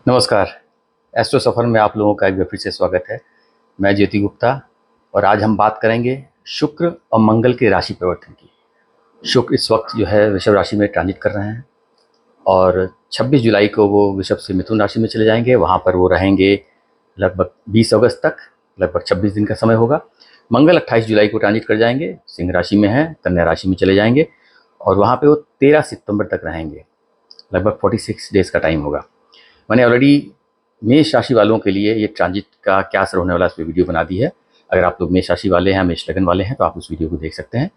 नमस्कार। एस्ट्रो सफ़र में आप लोगों का एक बार फिर से स्वागत है। मैं ज्योति गुप्ता और आज हम बात करेंगे शुक्र और मंगल के राशि परिवर्तन की। शुक्र इस वक्त जो है वृषभ राशि में ट्रांजिट कर रहे हैं और 26 जुलाई को वो वृषभ से मिथुन राशि में चले जाएंगे। वहाँ पर वो रहेंगे लगभग 20 अगस्त तक, लगभग 26 दिन का समय होगा। मंगल 28 जुलाई को ट्रांजिट कर जाएंगे, सिंह राशि में है, कन्या राशि में चले जाएंगे और वहाँ पर वो 13 सितंबर तक रहेंगे, लगभग 46 डेज़ का टाइम होगा। मैंने ऑलरेडी मेष राशि वालों के लिए ये ट्रांजिट का क्या असर होने वाला है इस पर वीडियो बना दी है। अगर आप लोग मेष राशि वाले हैं, मेष लगन वाले हैं, तो आप उस वीडियो को देख सकते हैं।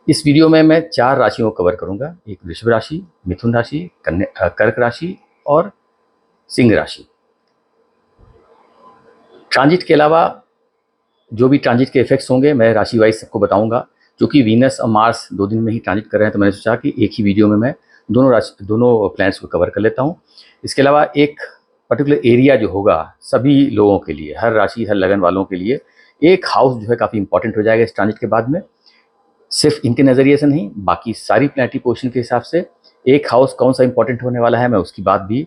इस वीडियो में मैं 4 राशियों को कवर करूंगा, एक वृषभ राशि, मिथुन राशि, कर्क राशि और सिंह राशि। ट्रांजिट के अलावा जो भी ट्रांजिट के इफेक्ट्स होंगे मैं राशि वाइज सबको बताऊंगा। क्योंकि वीनस और मार्स 2 दिन में ही ट्रांजिट कर रहे हैं, तो मैंने सोचा कि एक ही वीडियो में मैं दोनों प्लैनेट्स को कवर कर लेता हूँ। इसके अलावा एक पर्टिकुलर एरिया जो होगा सभी लोगों के लिए, हर राशि हर लगन वालों के लिए एक हाउस जो है काफ़ी इंपॉर्टेंट हो जाएगा इस ट्रांजिट के बाद में। सिर्फ इनके नज़रिए से नहीं, बाकी सारी प्लैनेटरी पोजीशन के हिसाब से एक हाउस कौन सा इंपॉर्टेंट होने वाला है, मैं उसकी बात भी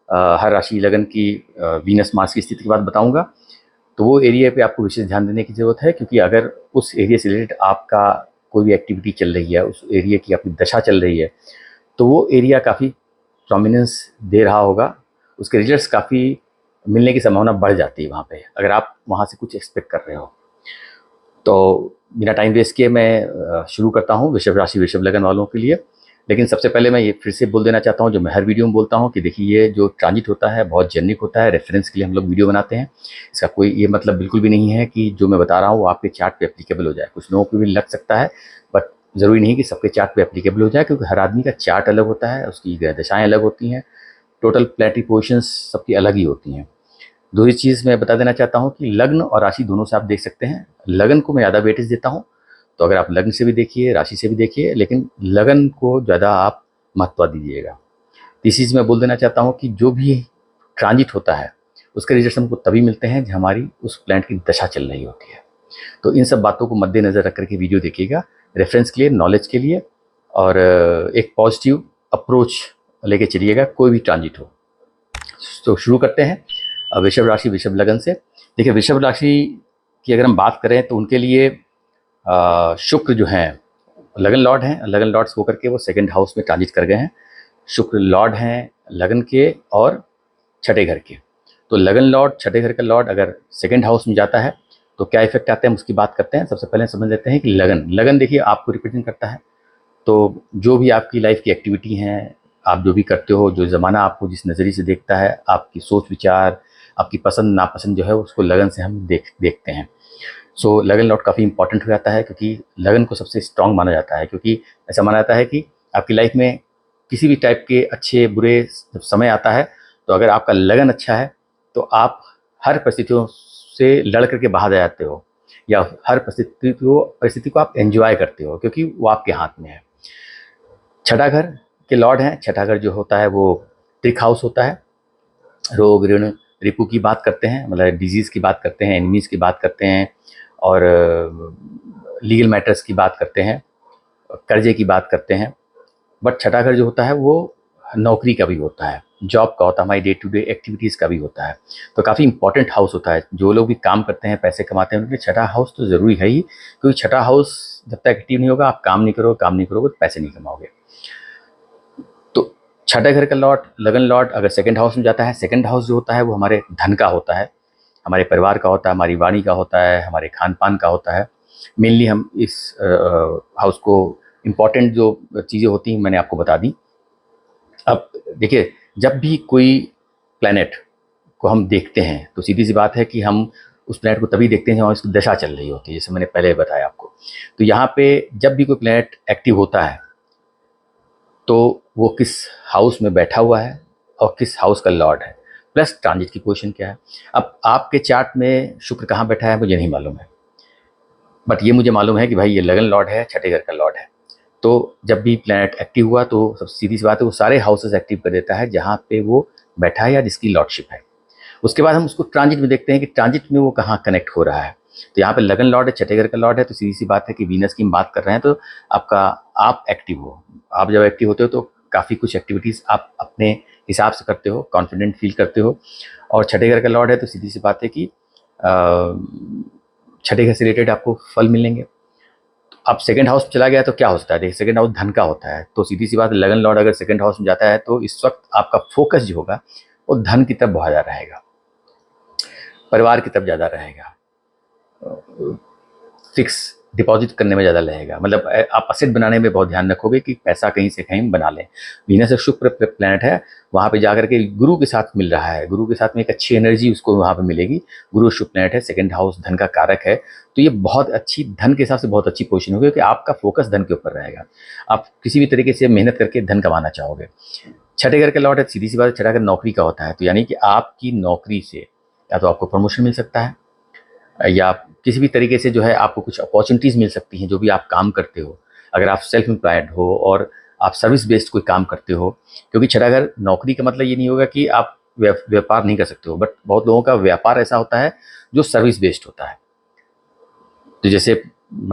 हर राशि लगन की वीनस मार्स की स्थिति के बाद बताऊंगा। तो वो एरिया पे आपको विशेष ध्यान देने की ज़रूरत है, क्योंकि अगर उस एरिया से रिलेटेड आपका कोई भी एक्टिविटी चल रही है, उस एरिया की आपकी दशा चल रही है, तो वो एरिया काफ़ी प्रोमिनेंस दे रहा होगा, उसके रिजल्ट्स काफ़ी मिलने की संभावना बढ़ जाती है वहाँ पे, अगर आप वहाँ से कुछ एक्सपेक्ट कर रहे हो। तो बिना टाइम वेस्ट किए मैं शुरू करता हूँ वृषभ राशि वृषभ लगन वालों के लिए। लेकिन सबसे पहले मैं ये फिर से बोल देना चाहता हूँ, जो मैं हर वीडियो में बोलता हूँ, कि देखिए ये जो ट्रांजिट होता है बहुत जेन्युइन होता है, रेफरेंस के लिए हम लोग वीडियो बनाते हैं। इसका कोई ये मतलब बिल्कुल भी नहीं है कि जो मैं बता रहा हूँ वो आपके चार्ट पे एप्लीकेबल हो जाए। कुछ लोगों को भी लग सकता है, बट ज़रूरी नहीं कि सबके चार्ट पे एप्लीकेबल हो जाए, क्योंकि हर आदमी का चार्ट अलग होता है, उसकी ग्रह दशाएँ अलग होती हैं, टोटल प्लैनेटरी पोजीशंस सबकी अलग ही होती हैं। दूसरी चीज़ मैं बता देना चाहता हूँ कि लग्न और राशि दोनों से आप देख सकते हैं। लगन को मैं ज़्यादा वेटेज देता हूँ, तो अगर आप लग्न से भी देखिए, राशि से भी देखिए, लेकिन लगन को ज़्यादा आप महत्व दीजिएगा। तीसरी चीज़ मैं बोल देना चाहता हूँ कि जो भी ट्रांजिट होता है उसके रिजल्ट हमको तभी मिलते हैं जब हमारी उस प्लैनेट की दशा चल रही होती है। तो इन सब बातों को मद्देनज़र रख करके वीडियो देखिएगा, रेफरेंस के लिए, नॉलेज के लिए, और एक पॉजिटिव अप्रोच लेके चलिएगा कोई भी ट्रांजिट हो। तो शुरू करते हैं वृषभ राशि वृषभ लगन से। देखिए वृषभ राशि की अगर हम बात करें तो उनके लिए शुक्र जो हैं लगन लॉर्ड हैं, लगन लॉर्ड्स होकर के वो सेकंड हाउस में ट्रांजिट कर गए हैं। शुक्र लॉर्ड हैं लगन के और छठे घर के। तो लगन लॉर्ड, छठे घर का लॉर्ड अगर सेकंड हाउस में जाता है तो क्या इफेक्ट आते हैं उसकी बात करते हैं। सबसे पहले समझ लेते हैं कि लगन, लगन देखिए आपको रिप्रेजेंट करता है। तो जो भी आपकी लाइफ की एक्टिविटी हैं, आप जो भी करते हो, जो ज़माना आपको जिस नज़रिए से देखता है, आपकी सोच विचार, आपकी पसंद नापसंद जो है उसको लगन से हम देखते हैं। सो लगन लॉर्ड काफ़ी इंपॉर्टेंट हो जाता है, क्योंकि लगन को सबसे स्ट्रांग माना जाता है। क्योंकि ऐसा माना जाता है कि आपकी लाइफ में किसी भी टाइप के अच्छे बुरे जब समय आता है, तो अगर आपका लगन अच्छा है तो आप हर परिस्थितियों से लड़ करके बाहर आ जाते हो, या हर परिस्थिति को आप एंजॉय करते हो, क्योंकि वो आपके हाथ में है। छठा घर के लॉर्ड हैं, छठा घर जो होता है वो ट्रिक हाउस होता है। रोग ऋण रिपू की बात करते हैं, मतलब डिजीज़ की बात करते हैं, एनिमीज़ की बात करते हैं, और लीगल मैटर्स की बात करते हैं, कर्जे की बात करते हैं। बट छठा घर जो होता है वो नौकरी का भी होता है, जॉब का होता है, हमारी डे टू डे एक्टिविटीज़ का भी होता है। तो काफ़ी इंपॉर्टेंट हाउस होता है। जो लोग भी काम करते हैं, पैसे कमाते हैं, उनके लिए छठा हाउस तो ज़रूरी है ही, क्योंकि छठा हाउस जब तक एक्टिव नहीं होगा, आप काम नहीं करोगे तो पैसे नहीं कमाओगे। तो छठे घर का लॉर्ड, लगन लॉर्ड अगर सेकंड हाउस में जाता है, सेकंड हाउस जो होता है वो हमारे धन का होता है, हमारे परिवार का होता है, हमारी वाणी का होता है, हमारे खान पान का होता है। मेनली हम इस हाउस को इम्पॉर्टेंट जो चीज़ें होती हैं मैंने आपको बता दी। अब देखिए, जब भी कोई प्लैनेट को हम देखते हैं तो सीधी सी बात है कि हम उस प्लैनेट को तभी देखते हैं जहाँ उसकी दशा चल रही होती है, जैसे मैंने पहले बताया आपको। तो यहाँ पे जब भी कोई प्लैनेट एक्टिव होता है तो वो किस हाउस में बैठा हुआ है और किस हाउस का लॉर्ड है, प्लस ट्रांजिट की पोजीशन क्या है। अब आपके चार्ट में शुक्र कहाँ बैठा है मुझे नहीं मालूम है, बट ये मुझे मालूम है कि भाई ये लगन लॉर्ड है, छठे घर का लॉर्ड है। तो जब भी प्लैनेट एक्टिव हुआ तो सब सीधी सी बात है वो सारे हाउसेस एक्टिव कर देता है जहाँ पे वो बैठा है या जिसकी लॉर्डशिप है। उसके बाद हम उसको ट्रांजिट में देखते हैं कि ट्रांजिट में वो कहाँ कनेक्ट हो रहा है। तो यहाँ पे लगन लॉर्ड है, छठे घर का लॉर्ड है, तो सीधी सी बात है कि वीनस की हम बात कर रहे हैं, तो आप एक्टिव हो। आप जब एक्टिव होते हो तो काफ़ी कुछ एक्टिविटीज़ आप अपने हिसाब से करते हो, कॉन्फिडेंट फील करते हो। और छठे घर का लॉर्ड है तो सीधी सी बात है कि छठे घर से रिलेटेड आपको फल मिलेंगे। अब सेकंड हाउस में चला गया तो क्या होता है, देखिए सेकंड हाउस धन का होता है, तो सीधी सी बात है लगन लॉर्ड अगर सेकंड हाउस में जाता है तो इस वक्त आपका फोकस जो होगा वो धन की तरफ बहुत ज़्यादा रहेगा, परिवार की तरफ ज़्यादा रहेगा, फिक्स डिपॉजिट करने में ज़्यादा रहेगा, मतलब आप असेट बनाने में बहुत ध्यान रखोगे कि पैसा कहीं से कहीं बना लें। वीनस एक शुक्र प्लैनेट है, वहाँ पे जाकर के गुरु के साथ मिल रहा है, गुरु के साथ में एक अच्छी एनर्जी उसको वहाँ पे मिलेगी। गुरु शुक्र प्लैनेट है, सेकंड हाउस धन का कारक है, तो ये बहुत अच्छी धन के हिसाब से बहुत अच्छी पोजीशन होगी कि आपका फोकस धन के ऊपर रहेगा, आप किसी भी तरीके से मेहनत करके धन कमाना चाहोगे। छठे घर का लॉर्ड है, सीधी सी बात है छठा घर नौकरी का होता है, तो यानी कि आपकी नौकरी से या तो आपको प्रमोशन मिल सकता है या किसी भी तरीके से जो है आपको कुछ अपॉर्चुनिटीज़ मिल सकती हैं, जो भी आप काम करते हो, अगर आप सेल्फ एम्प्लॉयड हो और आप सर्विस बेस्ड कोई काम करते हो। क्योंकि छठा घर नौकरी का मतलब ये नहीं होगा कि आप व्यापार नहीं कर सकते हो, बट बहुत लोगों का व्यापार ऐसा होता है जो सर्विस बेस्ड होता है। तो जैसे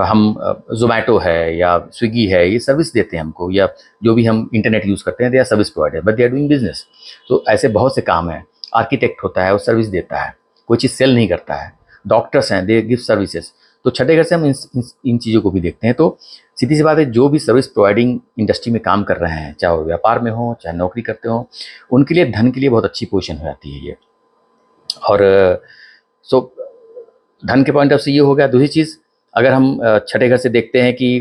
हम ज़ोमैटो है या स्विगी है, ये सर्विस देते हैं हमको, या जो भी हम इंटरनेट यूज़ करते हैं, they are service provider but they are doing business. तो ऐसे बहुत से काम हैं। आर्किटेक्ट होता है, वो सर्विस देता है, कोई चीज़ सेल नहीं करता है। डॉक्टर्स हैं, दे गिव सर्विसेज। तो छठे घर से हम इन चीज़ों को भी देखते हैं। तो सीधी सी बात है, जो भी सर्विस प्रोवाइडिंग इंडस्ट्री में काम कर रहे हैं, चाहे वो व्यापार में हो चाहे नौकरी करते हो, उनके लिए धन के लिए बहुत अच्छी पोजीशन हो जाती है ये। और सो धन के पॉइंट ऑफ से ये हो गया। दूसरी चीज़, अगर हम छठे घर से देखते हैं कि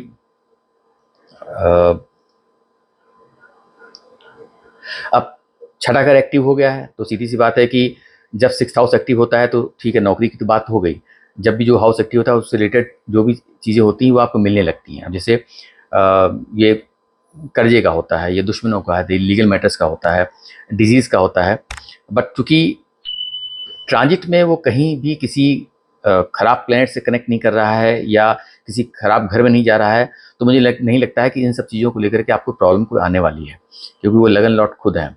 अब छठा घर एक्टिव हो गया है, तो सीधी सी बात है कि जब सिक्स्थ हाउस एक्टिव होता है तो ठीक है, नौकरी की तो बात हो गई। जब भी जो हाउस एक्टिव होता है उससे रिलेटेड जो भी चीज़ें होती हैं वो आपको मिलने लगती हैं। अब जैसे ये कर्जे का होता है, ये दुश्मनों का है, लीगल मैटर्स का होता है, डिजीज़ का होता है। बट चूँकि ट्रांजिट में वो कहीं भी किसी खराब प्लैनेट से कनेक्ट नहीं कर रहा है या किसी खराब घर में नहीं जा रहा है, तो मुझे नहीं लगता है कि इन सब चीज़ों को लेकर के आपको प्रॉब्लम कोई आने वाली है, क्योंकि वो लगन लॉर्ड खुद हैं।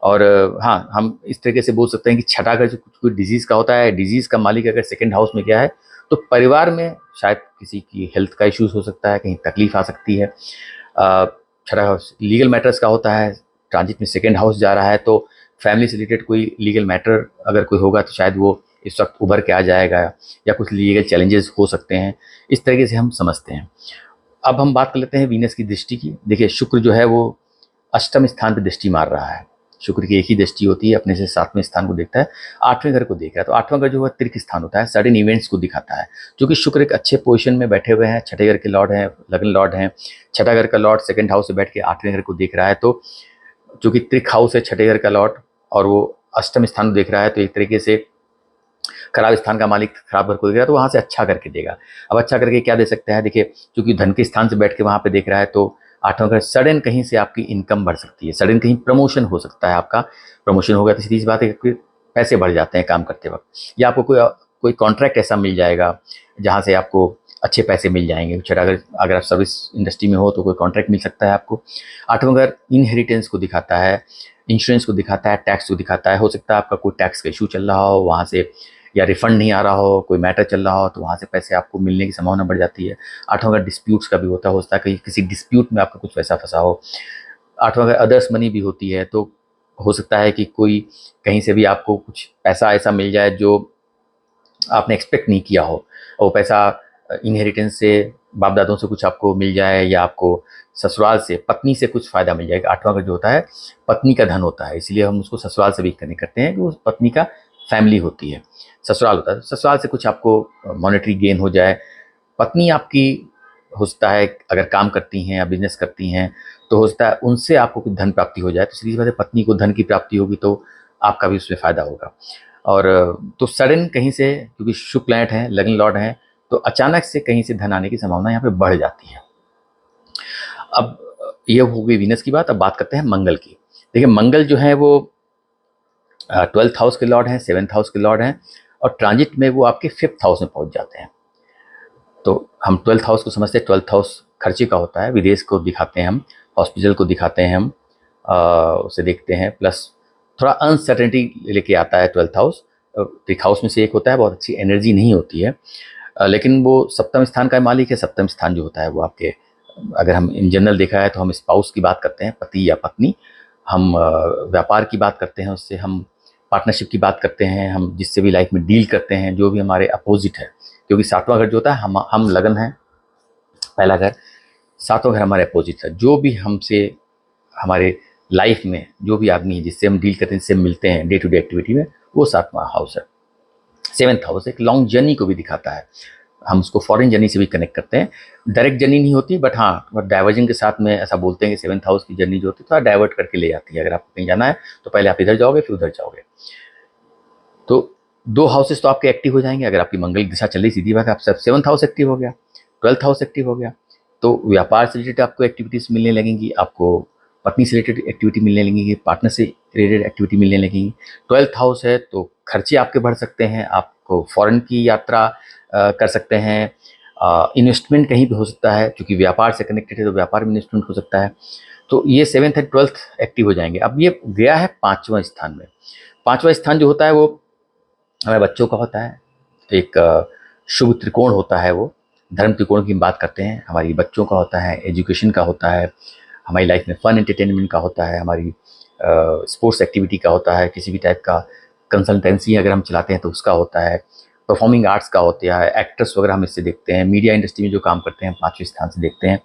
और हाँ, हम इस तरीके से बोल सकते हैं कि छठा घर जो कोई डिजीज़ का होता है, डिजीज़ का मालिक अगर सेकंड हाउस में गया है तो परिवार में शायद किसी की हेल्थ का इश्यूज़ हो सकता है, कहीं तकलीफ आ सकती है। छठा हाउस लीगल मैटर्स का होता है, ट्रांजिट में सेकंड हाउस जा रहा है तो फैमिली से रिलेटेड कोई लीगल मैटर अगर कोई होगा तो शायद वो इस वक्त उभर के आ जाएगा, या कुछ लीगल चैलेंजेस हो सकते हैं, इस तरीके से हम समझते हैं। अब हम बात कर लेते हैं वीनस की दृष्टि की। देखिए शुक्र जो है वो अष्टम स्थान पर दृष्टि मार रहा है। शुक्र की एक ही दृष्टि होती है, अपने से सातवें स्थान को देखता है, आठवें घर को देख रहा है। तो आठवां घर जो है तीर्थ स्थान होता है, सडन इवेंट्स को दिखाता है। क्योंकि शुक्र एक अच्छे पोजीशन में बैठे हुए हैं, छठे घर के लॉर्ड हैं, लगन लॉर्ड हैं। छठा घर का लॉर्ड सेकंड हाउस से बैठ के आठवें घर को देख रहा है, तो जो कि त्रिक हाउस है छठे घर का लॉर्ड, और वो अष्टम स्थान को देख रहा है, तो एक तरीके से खराब स्थान का मालिक खराब घर को देख रहा है, तो वहाँ से अच्छा करके देगा। अब अच्छा करके क्या दे सकता है, देखिए क्योंकि धन के स्थान से बैठ के वहाँ पे देख रहा है, तो आठवां घर सडन कहीं से आपकी इनकम बढ़ सकती है, सडन कहीं प्रमोशन हो सकता है। आपका प्रमोशन होगा तो सीधी सी बात है कि पैसे बढ़ जाते हैं काम करते वक्त, या आपको कोई कॉन्ट्रैक्ट ऐसा मिल जाएगा जहाँ से आपको अच्छे पैसे मिल जाएंगे। छठा अगर आप सर्विस इंडस्ट्री में हो तो कोई कॉन्ट्रैक्ट मिल सकता है आपको। आठवां घर इनहेरिटेंस को दिखाता है, इंश्योरेंस को दिखाता है, टैक्स को दिखाता है। हो सकता है आपका कोई टैक्स का इशू चल रहा हो, वहाँ से या रिफंड नहीं आ रहा हो, कोई मैटर चल रहा हो, तो वहाँ से पैसे आपको मिलने की संभावना बढ़ जाती है। आठवां घर डिस्प्यूट्स का भी हो सकता है कि किसी डिस्प्यूट में आपका कुछ पैसा फंसा हो। आठवां घर अदर्स मनी भी होती है, तो हो सकता है कि कोई कहीं से भी आपको कुछ पैसा ऐसा मिल जाए जो आपने एक्सपेक्ट नहीं किया हो, और वो पैसा इनहेरिटेंस से, बाप दादों से कुछ आपको मिल जाए, या आपको ससुराल से, पत्नी से कुछ फ़ायदा मिल जाएगा। आठवां घर जो होता है पत्नी का धन होता है, इसलिए हम उसको ससुराल से भी कनेक्ट करते हैं कि वो पत्नी का फैमिली होती है, ससुराल होता है। ससुराल से कुछ आपको मॉनेटरी गेन हो जाए। पत्नी आपकी हो सकता है अगर काम करती हैं या बिजनेस करती हैं, तो हो सकता है उनसे आपको कुछ धन प्राप्ति हो जाए, तो सीधी बात है पत्नी को धन की प्राप्ति होगी तो आपका भी उसमें फ़ायदा होगा। और तो सडन कहीं से, क्योंकि शुभ प्लैनेट हैं, लगन लॉर्ड हैं, तो अचानक से कहीं से धन आने की संभावना यहाँ पे बढ़ जाती है। अब ये हो गई वीनस की बात। अब बात करते हैं मंगल की। देखिए मंगल जो है वो 12th हाउस के लॉर्ड हैं, 7th हाउस के लॉर्ड हैं, और ट्रांजिट में वो आपके 5th हाउस में पहुंच जाते हैं। तो हम 12th हाउस को समझते हैं, 12th हाउस खर्चे का होता है, विदेश को दिखाते हैं हम, हॉस्पिटल को दिखाते हैं हम, उसे देखते हैं, प्लस थोड़ा अनसर्टेनिटी लेके आता है 12th हाउस। ट्रिक हाउस में से एक होता है, बहुत अच्छी एनर्जी नहीं होती है, लेकिन वो सप्तम स्थान का मालिक है। सप्तम स्थान जो होता है वो आपके, अगर हम इन जनरल देखा है तो हम स्पाउस की बात करते हैं, पति या पत्नी, हम व्यापार की बात करते हैं उससे, हम पार्टनरशिप की बात करते हैं, हम जिससे भी लाइफ में डील करते हैं, जो भी हमारे अपोजिट है, क्योंकि सातवां घर जो होता है हम लगन है, पहला घर, सातवां घर हमारे अपोजिट है। जो भी हमसे हमारे लाइफ में जो भी आदमी है जिससे हम डील करते हैं, जिससे हम मिलते हैं डे टू डे एक्टिविटी में, वो सातवां हाउस है। सेवन्थ हाउस एक लॉन्ग जर्नी को भी दिखाता है, हम उसको फॉरेन जर्नी से भी कनेक्ट करते हैं। डायरेक्ट जर्नी नहीं होती, बट हाँ डाइवर्जन के साथ में ऐसा बोलते हैं कि सेवन्थ हाउस की जर्नी जो होती है थोड़ा डाइवर्ट करके ले जाती है। अगर आपको कहीं जाना है तो पहले आप इधर जाओगे फिर उधर जाओगे। तो दो हाउसेस तो आपके एक्टिव हो जाएंगे। अगर आपकी मंगल की दिशा चल रही, सीधी बात है, आप सब सेवन्थ हाउस एक्टिव हो गया, ट्वेल्थ हाउस एक्टिव हो गया, तो व्यापार से रिलेटेड आपको एक्टिविटीज़ मिलने लगेंगी, आपको पत्नी से रिलेटेड एक्टिविटी मिलने लगेगी, पार्टनर से रिलेटेड एक्टिविटी मिलने लगेगी। ट्वेल्थ हाउस है तो खर्चे आपके बढ़ सकते हैं, आपको फॉरेन की यात्रा कर सकते हैं, इन्वेस्टमेंट कहीं भी हो सकता है, क्योंकि व्यापार से कनेक्टेड है तो व्यापार में इन्वेस्टमेंट हो सकता है। तो ये सेवन्थ एंड ट्वेल्थ एक्टिव हो जाएंगे। अब ये गया है पाँचवें स्थान में। पाँचवा स्थान जो होता है वो हमारे बच्चों का होता है, तो एक शुभ त्रिकोण होता है, वो धर्म त्रिकोण की हम बात करते हैं। हमारी बच्चों का होता है, एजुकेशन का होता है, हमारी लाइफ में फन एंटरटेनमेंट का होता है, हमारी स्पोर्ट्स एक्टिविटी का होता है, किसी भी टाइप का कंसल्टेंसी अगर हम चलाते हैं तो उसका होता है, परफॉर्मिंग आर्ट्स का होता है, एक्टर्स वगैरह हम इससे देखते हैं, मीडिया इंडस्ट्री में जो काम करते हैं पाँचवें स्थान से देखते हैं।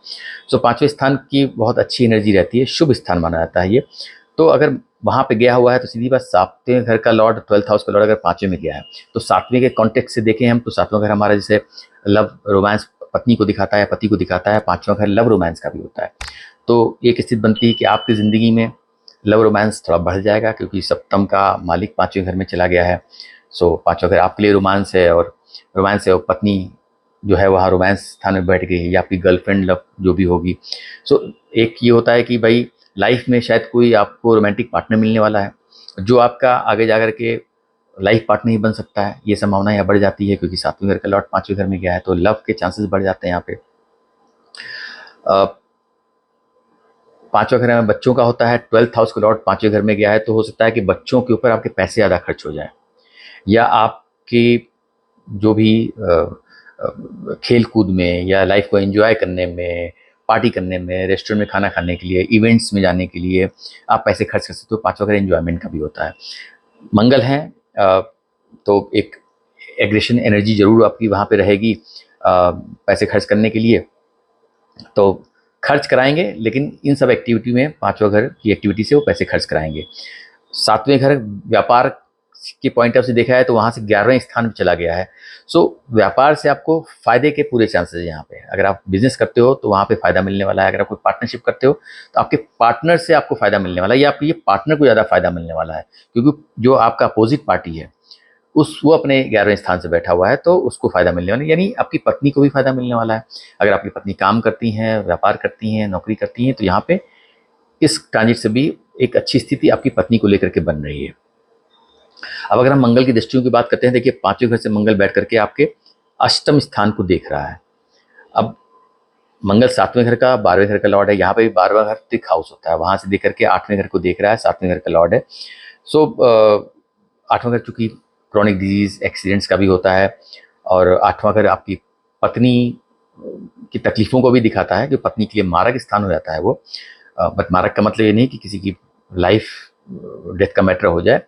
सो पाँचवें स्थान की बहुत अच्छी एनर्जी रहती है, शुभ स्थान माना जाता है ये। तो अगर वहाँ पे गया हुआ है तो सीधी बात, सातवें घर का लॉर्ड, ट्वेल्थ हाउस का लॉर्ड अगर पाँचवें में गया है तो सातवें के कॉन्टेक्स्ट से देखें हम तो सातवां घर हमारा जैसे लव रोमांस पत्नी को दिखाता है, पति को दिखाता है, पाँचवां घर लव रोमांस का भी होता है। तो एक स्थिति बनती है कि आपकी ज़िंदगी में लव रोमांस थोड़ा बढ़ जाएगा, क्योंकि सप्तम का मालिक पाँचवें घर में चला गया है। सो पाँचवां घर आपके लिए रोमांस है, और पत्नी जो है वहाँ रोमांस स्थान में बैठ गई है, या आपकी गर्लफ्रेंड लव जो भी होगी। सो एक ये होता है कि भाई लाइफ में शायद कोई आपको रोमांटिक पार्टनर मिलने वाला है, जो आपका आगे जाकर के लाइफ पार्टनर ही बन सकता है। ये संभावना यहाँ बढ़ जाती है, क्योंकि सातवें घर का लॉर्ड पाँचवें घर में गया है तो लव के चांसेस बढ़ जाते हैं यहाँ पे। पाँचवें घर में बच्चों का होता है, ट्वेल्थ हाउस का लॉर्ड पाँचवें घर में गया है तो हो सकता है कि बच्चों के ऊपर आपके पैसे ज़्यादा खर्च हो जाए, या आपकी जो भी खेल कूद में या लाइफ को एंजॉय करने में, पार्टी करने में, रेस्टोरेंट में खाना खाने के लिए, इवेंट्स में जाने के लिए आप पैसे खर्च कर सकते हो। पाँचवा घर एंजॉयमेंट का भी होता है। मंगल है तो एक एग्रेशन एनर्जी जरूर आपकी वहाँ पे रहेगी पैसे खर्च करने के लिए, तो खर्च कराएंगे, लेकिन इन सब एक्टिविटी में पाँचवा घर की एक्टिविटी से वो पैसे खर्च कराएंगे। सातवें घर व्यापार के पॉइंट ऑफ से देखा है तो वहाँ से 11वें स्थान पे चला गया है। सो व्यापार से आपको फायदे के पूरे चांसेस है यहाँ पे। अगर आप बिजनेस करते हो तो वहाँ पे फायदा मिलने वाला है, अगर आप कोई पार्टनरशिप करते हो तो आपके पार्टनर से आपको फायदा मिलने वाला है, या आपके ये पार्टनर को ज़्यादा फायदा मिलने वाला है, क्योंकि जो आपका अपोजिट पार्टी है वो अपने 11वें स्थान से बैठा हुआ है तो उसको फायदा मिलने वाला है, यानी आपकी पत्नी को भी फायदा मिलने वाला है। अगर आपकी पत्नी काम करती हैं, व्यापार करती हैं, नौकरी करती हैं, तो यहाँ पे इस ट्रांजिट से भी एक अच्छी स्थिति आपकी पत्नी को लेकर के बन रही है। अब अगर हम मंगल की दृष्टियों की बात करते हैं, देखिए पांचवें घर से मंगल बैठ करके आपके अष्टम स्थान को देख रहा है। अब मंगल सातवें घर का 12वें घर का लॉर्ड है, यहाँ पे भी 12वां घर त्रिक हाउस होता है, वहां से देख करके 8वें घर को देख रहा है, 7वें घर का लॉर्ड है। सो 8वां घर चूंकि क्रॉनिक डिजीज एक्सीडेंट्स का भी होता है, और 8वां घर आपकी पत्नी की तकलीफों को भी दिखाता है, जो पत्नी के लिए मारक स्थान हो जाता है वो। बट मारक का मतलब ये नहीं कि किसी की लाइफ डेथ का मैटर हो जाए,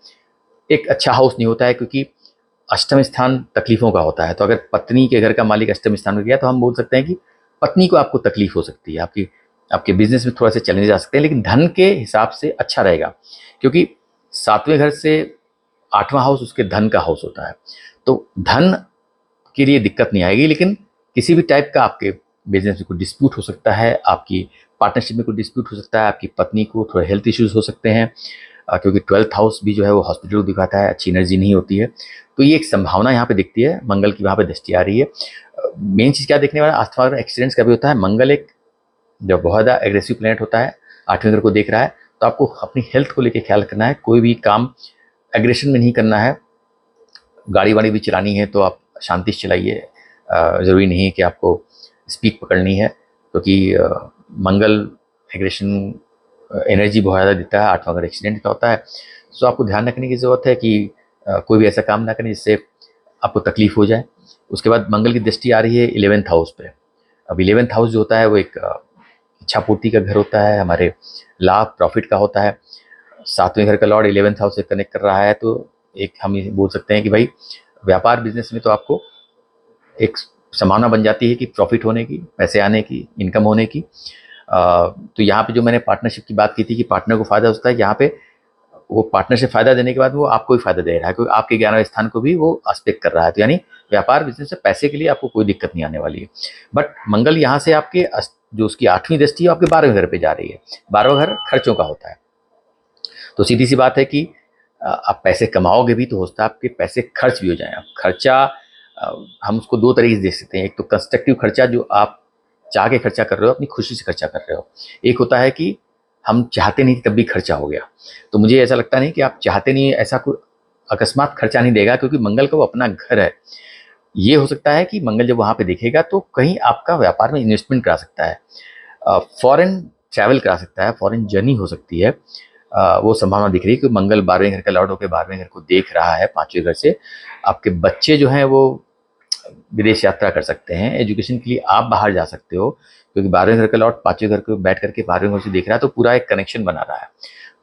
एक अच्छा हाउस नहीं होता है, क्योंकि अष्टम स्थान तकलीफों का होता है। तो अगर पत्नी के घर का मालिक अष्टम स्थान में गया तो हम बोल सकते हैं कि पत्नी को आपको तकलीफ हो सकती है, आपके बिजनेस में थोड़ा सा चैलेंज आ सकते हैं, लेकिन धन के हिसाब से अच्छा रहेगा, क्योंकि 7वें घर से 8वां हाउस उसके धन का हाउस होता है। तो धन के लिए दिक्कत नहीं आएगी, लेकिन किसी भी टाइप का आपके बिजनेस में कोई डिस्प्यूट हो सकता है, आपकी पार्टनरशिप में कोई डिस्प्यूट हो सकता है, आपकी पत्नी को थोड़े हेल्थ इश्यूज हो सकते हैं, क्योंकि 12th हाउस भी जो है वो हॉस्पिटल को दिखाता है, अच्छी एनर्जी नहीं होती है। तो ये एक संभावना यहाँ पे दिखती है, मंगल की वहाँ पे दृष्टि आ रही है। मेन चीज़ क्या देखने वाला, आसमान में एक्सीडेंट्स का भी होता है। मंगल एक जब बहुत ज़्यादा एग्रेसिव प्लैनेट होता है, 8वें घर को देख रहा है, तो आपको अपनी हेल्थ को लेकर ख्याल करना है, कोई भी काम एग्रेशन में नहीं करना है। गाड़ी वाड़ी भी चलानी है तो आप शांति से चलाइए, ज़रूरी नहीं है कि आपको स्पीड पकड़नी है, क्योंकि मंगल एग्रेशन एनर्जी बहुत ज़्यादा देता है, 8वां घर एक्सीडेंट का होता है। सो आपको ध्यान रखने की ज़रूरत है कि कोई भी ऐसा काम ना करें जिससे आपको तकलीफ हो जाए। उसके बाद मंगल की दृष्टि आ रही है 11th हाउस पे। अब 11th हाउस जो होता है वो एक इच्छा पूर्ति का घर होता है, हमारे लाभ प्रॉफिट का होता है। सातवें घर का लॉर्ड 11th हाउस से कनेक्ट कर रहा है, तो एक हम ये बोल सकते हैं कि भाई व्यापार बिजनेस में तो आपको एक संभावना बन जाती है कि प्रॉफिट होने की, पैसे आने की, इनकम होने की। तो यहाँ पे जो मैंने पार्टनरशिप की बात की थी कि पार्टनर को फायदा होता है, यहाँ पे वो पार्टनरशिप फायदा देने के बाद वो आपको भी फायदा दे रहा है, क्योंकि आपके 11वें स्थान को भी वो एस्पेक्ट कर रहा है। तो यानी व्यापार बिजनेस से पैसे के लिए आपको कोई दिक्कत नहीं आने वाली है। बट मंगल यहाँ से आपके जो उसकी 8वीं दृष्टि है आपके 12वें घर पे जा रही है। 12वां घर खर्चों का होता है, तो सीधी सी बात है कि आप पैसे कमाओगे भी तो हो सकता है आपके पैसे खर्च भी हो जाए। खर्चा हम उसको दो तरीके से देख सकते हैं। एक तो कंस्ट्रक्टिव खर्चा जो आप चाह के खर्चा कर रहे हो, अपनी खुशी से खर्चा कर रहे हो। एक होता है कि हम चाहते नहीं तब भी खर्चा हो गया। तो मुझे ऐसा लगता नहीं कि आप चाहते नहीं, ऐसा कोई अकस्मात खर्चा नहीं देगा, क्योंकि मंगल का वो अपना घर है। ये हो सकता है कि मंगल जब वहाँ पे देखेगा तो कहीं आपका व्यापार में इन्वेस्टमेंट करा सकता है, फॉरेन ट्रैवल करा सकता है, फॉरेन जर्नी हो सकती है। वो संभावना दिख रही है कि मंगल 12वें घर का लॉर्ड होकर 12वें घर को देख रहा है 5वें घर से। आपके बच्चे जो हैं वो विदेश यात्रा कर सकते हैं, एजुकेशन के लिए आप बाहर जा सकते हो, क्योंकि 12वें घर का लॉर्ड 5वें घर को बैठ करके 12वें घर से देख रहा है, तो पूरा एक कनेक्शन बना रहा है।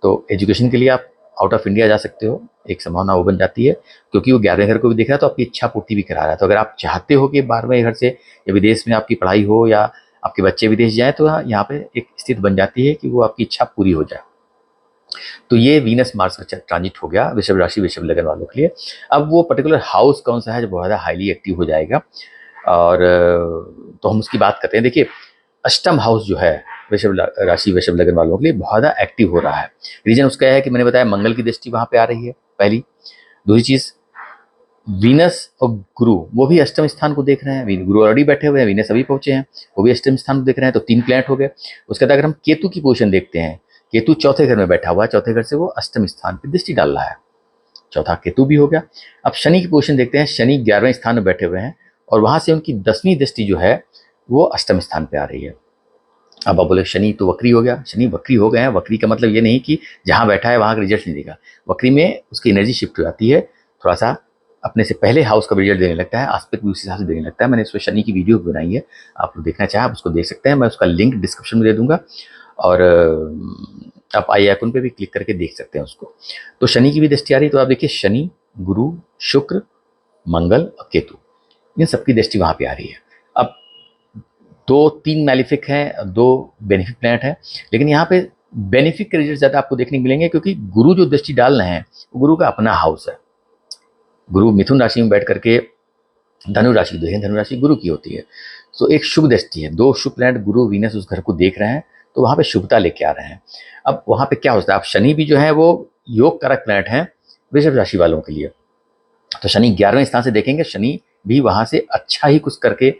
तो एजुकेशन के लिए आप आउट ऑफ इंडिया जा सकते हो, एक संभावना वो बन जाती है, क्योंकि वो 11वें घर को भी देख रहा है तो आपकी इच्छा पूर्ति भी करा रहा है। तो अगर आप चाहते हो कि 12वें घर से या विदेश में आपकी पढ़ाई हो या आपके बच्चे विदेश जाएँ, तो यहाँ पे एक स्थिति बन जाती है कि वो आपकी इच्छा पूरी हो जाए। तो ये वीनस मार्स का ट्रांजिट हो गया वृषभ राशि वृषभ लगन वालों के लिए। अब वो पर्टिकुलर हाउस कौन सा है जो बहुत ज़्यादा हाईली एक्टिव हो जाएगा, और तो हम उसकी बात करते हैं। देखिए, अष्टम हाउस जो है वृषभ राशि वृषभ लगन वालों के लिए बहुत ज़्यादा एक्टिव हो रहा है। रीजन उसका है कि मैंने बताया मंगल की दृष्टि वहाँ पे आ रही है, पहली। दूसरी चीज़, वीनस और गुरु वो भी अष्टम स्थान को देख रहे हैं। गुरु ऑलरेडी बैठे हुए हैं, वीनस अभी पहुंचे हैं, वो भी अष्टम स्थान को देख रहे हैं। तो 3 प्लैनेट हो गए। उसके बाद अगर हम केतु की पोजीशन देखते हैं, केतु चौथे घर में बैठा हुआ है, चौथे घर से वो अष्टम स्थान पर दृष्टि डाल रहा है, चौथा केतु भी हो गया। अब शनि की पोजीशन देखते हैं, शनि 11वें स्थान में बैठे हुए हैं और वहां से उनकी 10वीं दृष्टि जो है वो अष्टम स्थान पे आ रही है। अब आप बोले शनि तो वक्री हो गया, शनि वक्री हो गए हैं। वक्री का मतलब ये नहीं कि जहां बैठा है वहां का रिजल्ट नहीं देगा। वक्री में उसकी एनर्जी शिफ्ट हो जाती है, थोड़ा सा अपने से पहले हाउस का रिजल्ट देने लगता है, आस्पेक्ट भी उसी हिसाब से देने लगता है। मैंने इस पर शनि की वीडियो बनाई है, आप लोग देखना चाहें आप उसको देख सकते हैं, मैं उसका लिंक डिस्क्रिप्शन में दे दूंगा, और आप आई आइकन पे भी क्लिक करके देख सकते हैं उसको। तो शनि की भी दृष्टि आ रही है, तो आप देखिए शनि, गुरु, शुक्र, मंगल और केतु, इन सबकी दृष्टि वहां पे आ रही है। अब 2-3 मैलिफिक हैं, 2 बेनिफिक प्लैनेट हैं, लेकिन यहाँ पे बेनिफिक के रिजल्ट ज़्यादा आपको देखने को मिलेंगे, क्योंकि गुरु जो दृष्टि डाल रहे हैं वो गुरु का अपना हाउस है। गुरु मिथुन राशि में बैठ करके धनु राशि, धनु राशि गुरु की होती है, तो एक शुभ दृष्टि है। 2 शुभ प्लैनेट गुरु वीनस उस घर को देख रहे हैं, तो वहाँ पे शुभता लेके आ रहे हैं। अब वहाँ पे क्या होता है, अब शनि भी जो है वो योग कारक प्लैनेट है वृषभ राशि वालों के लिए, तो शनि 11वें स्थान से देखेंगे, शनि भी वहाँ से अच्छा ही कुछ करके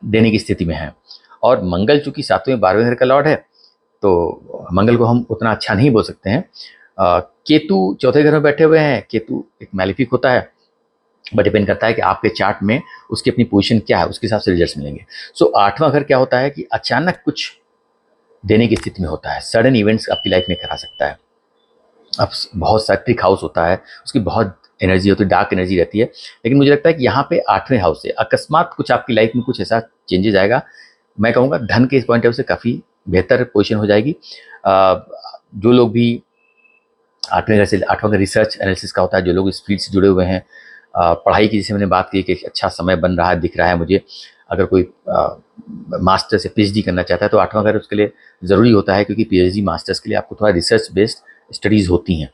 देने की स्थिति में है। और मंगल चूंकि 7वें 12वें घर का लॉर्ड है, तो मंगल को हम उतना अच्छा नहीं बोल सकते हैं। केतु चौथे घर में बैठे हुए हैं, केतु एक मैलिफिक होता है, बट डिपेंड करता है कि आपके चार्ट में उसकी अपनी पोजीशन क्या है, उसके हिसाब से रिजल्ट्स मिलेंगे। सो 8वां घर क्या होता है कि अचानक कुछ देने की स्थिति में होता है, सडन इवेंट्स आपकी लाइफ में करा सकता है। अब बहुत सैक्ट्रिक हाउस होता है, उसकी बहुत एनर्जी होती है, डार्क एनर्जी रहती है, लेकिन मुझे लगता है कि यहाँ पे 8वें हाउस से अकस्मात कुछ आपकी लाइफ में कुछ ऐसा चेंजेस आएगा। मैं कहूँगा धन के पॉइंट ऑफ व्यू से काफ़ी बेहतर पोजीशन हो जाएगी। जो लोग भी 8वें घर से, 8वां घर रिसर्च एनालिसिस का होता है, जो लोग इस फील्ड से जुड़े हुए हैं, पढ़ाई की जैसे मैंने बात की कि अच्छा समय बन रहा है, दिख रहा है मुझे। अगर कोई मास्टर से पीएचडी करना चाहता है तो 8वां घर उसके लिए ज़रूरी होता है, क्योंकि पीएचडी मास्टर्स के लिए आपको थोड़ा रिसर्च बेस्ड स्टडीज़ होती हैं,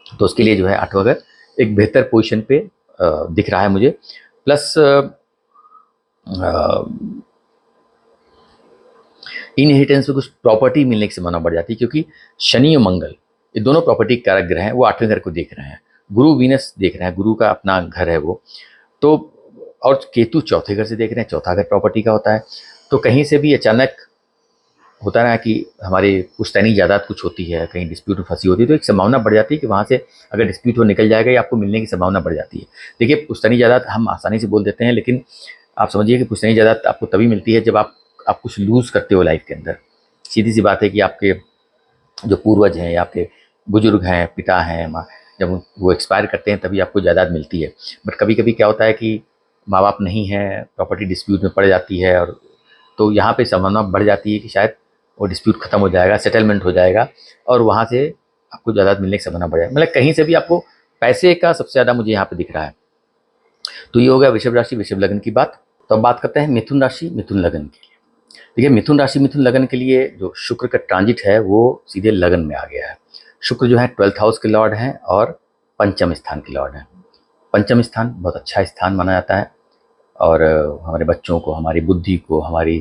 तो उसके लिए जो है 8वां घर एक बेहतर पोजीशन पे दिख रहा है मुझे। प्लस इनहेरिटेंस में कुछ प्रॉपर्टी मिलने की संभावना बढ़ जाती है, क्योंकि शनि और मंगल ये दोनों प्रॉपर्टी कारक ग्रह हैं, वो 8वें घर को देख रहे हैं। गुरु वीनस देख रहे हैं, गुरु का अपना घर है वो, तो और केतु चौथे घर से देख रहे हैं, चौथा घर प्रॉपर्टी का होता है। तो कहीं से भी अचानक होता है ना कि हमारी पुश्तैनी जायदाद कुछ होती है, कहीं डिस्प्यूट में फंसी होती है, तो एक संभावना बढ़ जाती है कि वहाँ से अगर डिस्प्यूट हो निकल जाएगा या आपको मिलने की संभावना बढ़ जाती है। देखिए, पुश्तैनी जायदाद हम आसानी से बोल देते हैं, लेकिन आप समझिए कि पुश्तैनी जायदाद आपको तभी मिलती है जब आप कुछ लूज़ करते हो लाइफ के अंदर। सीधी सी बात है कि आपके जो पूर्वज हैं या आपके बुजुर्ग हैं, पिता हैं, माँ, जब वो एक्सपायर करते हैं तभी आपको जायदाद मिलती है। बट कभी कभी क्या होता है कि माँ बाप नहीं हैं, प्रॉपर्टी डिस्प्यूट में पड़ जाती है, और तो यहाँ पे संभावना बढ़ जाती है कि शायद वो डिस्प्यूट ख़त्म हो जाएगा, सेटलमेंट हो जाएगा, और वहाँ से आपको ज़्यादा मिलने की संभावना बढ़ जाए, मतलब कहीं से भी आपको पैसे का सबसे ज़्यादा मुझे यहाँ पे दिख रहा है। तो ये हो गया वृषभ राशि वृषभ लगन की बात। तो अब बात करते हैं मिथुन राशि मिथुन लगन की। देखिए मिथुन राशि मिथुन लगन के लिए जो शुक्र का ट्रांजिट है वो सीधे लगन में आ गया है। शुक्र जो है 12th हाउस के लॉर्ड हैं और पंचम स्थान के लॉर्ड हैं। पंचम स्थान बहुत अच्छा स्थान माना जाता है और हमारे बच्चों को, हमारी बुद्धि को, हमारी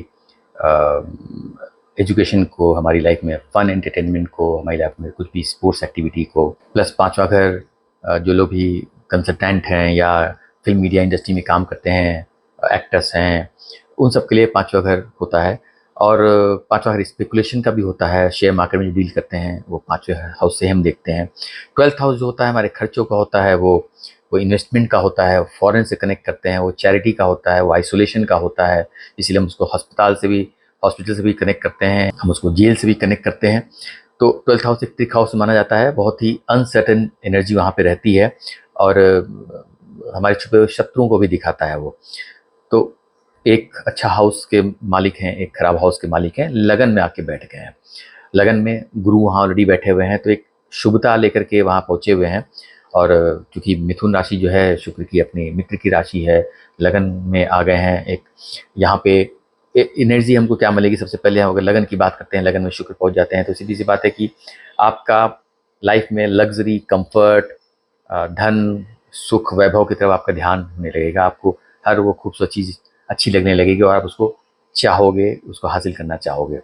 एजुकेशन को, हमारी लाइफ में फन एंटरटेनमेंट को, हमारी लाइफ में कुछ भी स्पोर्ट्स एक्टिविटी को, प्लस पांचवा घर जो लोग भी कंसल्टेंट हैं या फिल्म मीडिया इंडस्ट्री में काम करते हैं, एक्टर्स हैं, उन सब के लिए पांचवा घर होता है। और पांचवा घर स्पेकुलेशन का भी होता है, शेयर मार्केट में जो डील करते हैं वो पांचवें हाउस से हम देखते हैं। 12th हाउस जो होता है हमारे खर्चों का होता है, वो इन्वेस्टमेंट का होता है, फॉरेन से कनेक्ट करते हैं, वो चैरिटी का होता है, वो आइसोलेशन का होता है, इसीलिए हम उसको हॉस्पिटल से भी कनेक्ट करते हैं, हम उसको जेल से भी कनेक्ट करते हैं। तो 12th हाउस एक ट्रिक हाउस माना जाता है, बहुत ही अनसर्टेन एनर्जी वहाँ पे रहती है और हमारे छुपे हुए शत्रुओं को भी दिखाता है वो। तो एक अच्छा हाउस के मालिक हैं, एक खराब हाउस के मालिक हैं, लगन में आके बैठ गए हैं। लगन में गुरु वहाँ ऑलरेडी बैठे हुए हैं, तो एक शुभता लेकर के वहाँ पहुँचे हुए हैं। और चूँकि मिथुन राशि जो है शुक्र की अपनी मित्र की राशि है, लगन में आ गए हैं। एक यहाँ पे एनर्जी हमको क्या मिलेगी, सबसे पहले हम अगर लगन की बात करते हैं, लगन में शुक्र पहुँच जाते हैं तो सीधी सी बात है कि आपका लाइफ में लग्जरी, कंफर्ट, धन, सुख, वैभव की तरफ आपका ध्यान होने लगेगा। आपको हर वो खूबसूरत चीज़ अच्छी लगने लगेगी और आप उसको चाहोगे, उसको हासिल करना चाहोगे।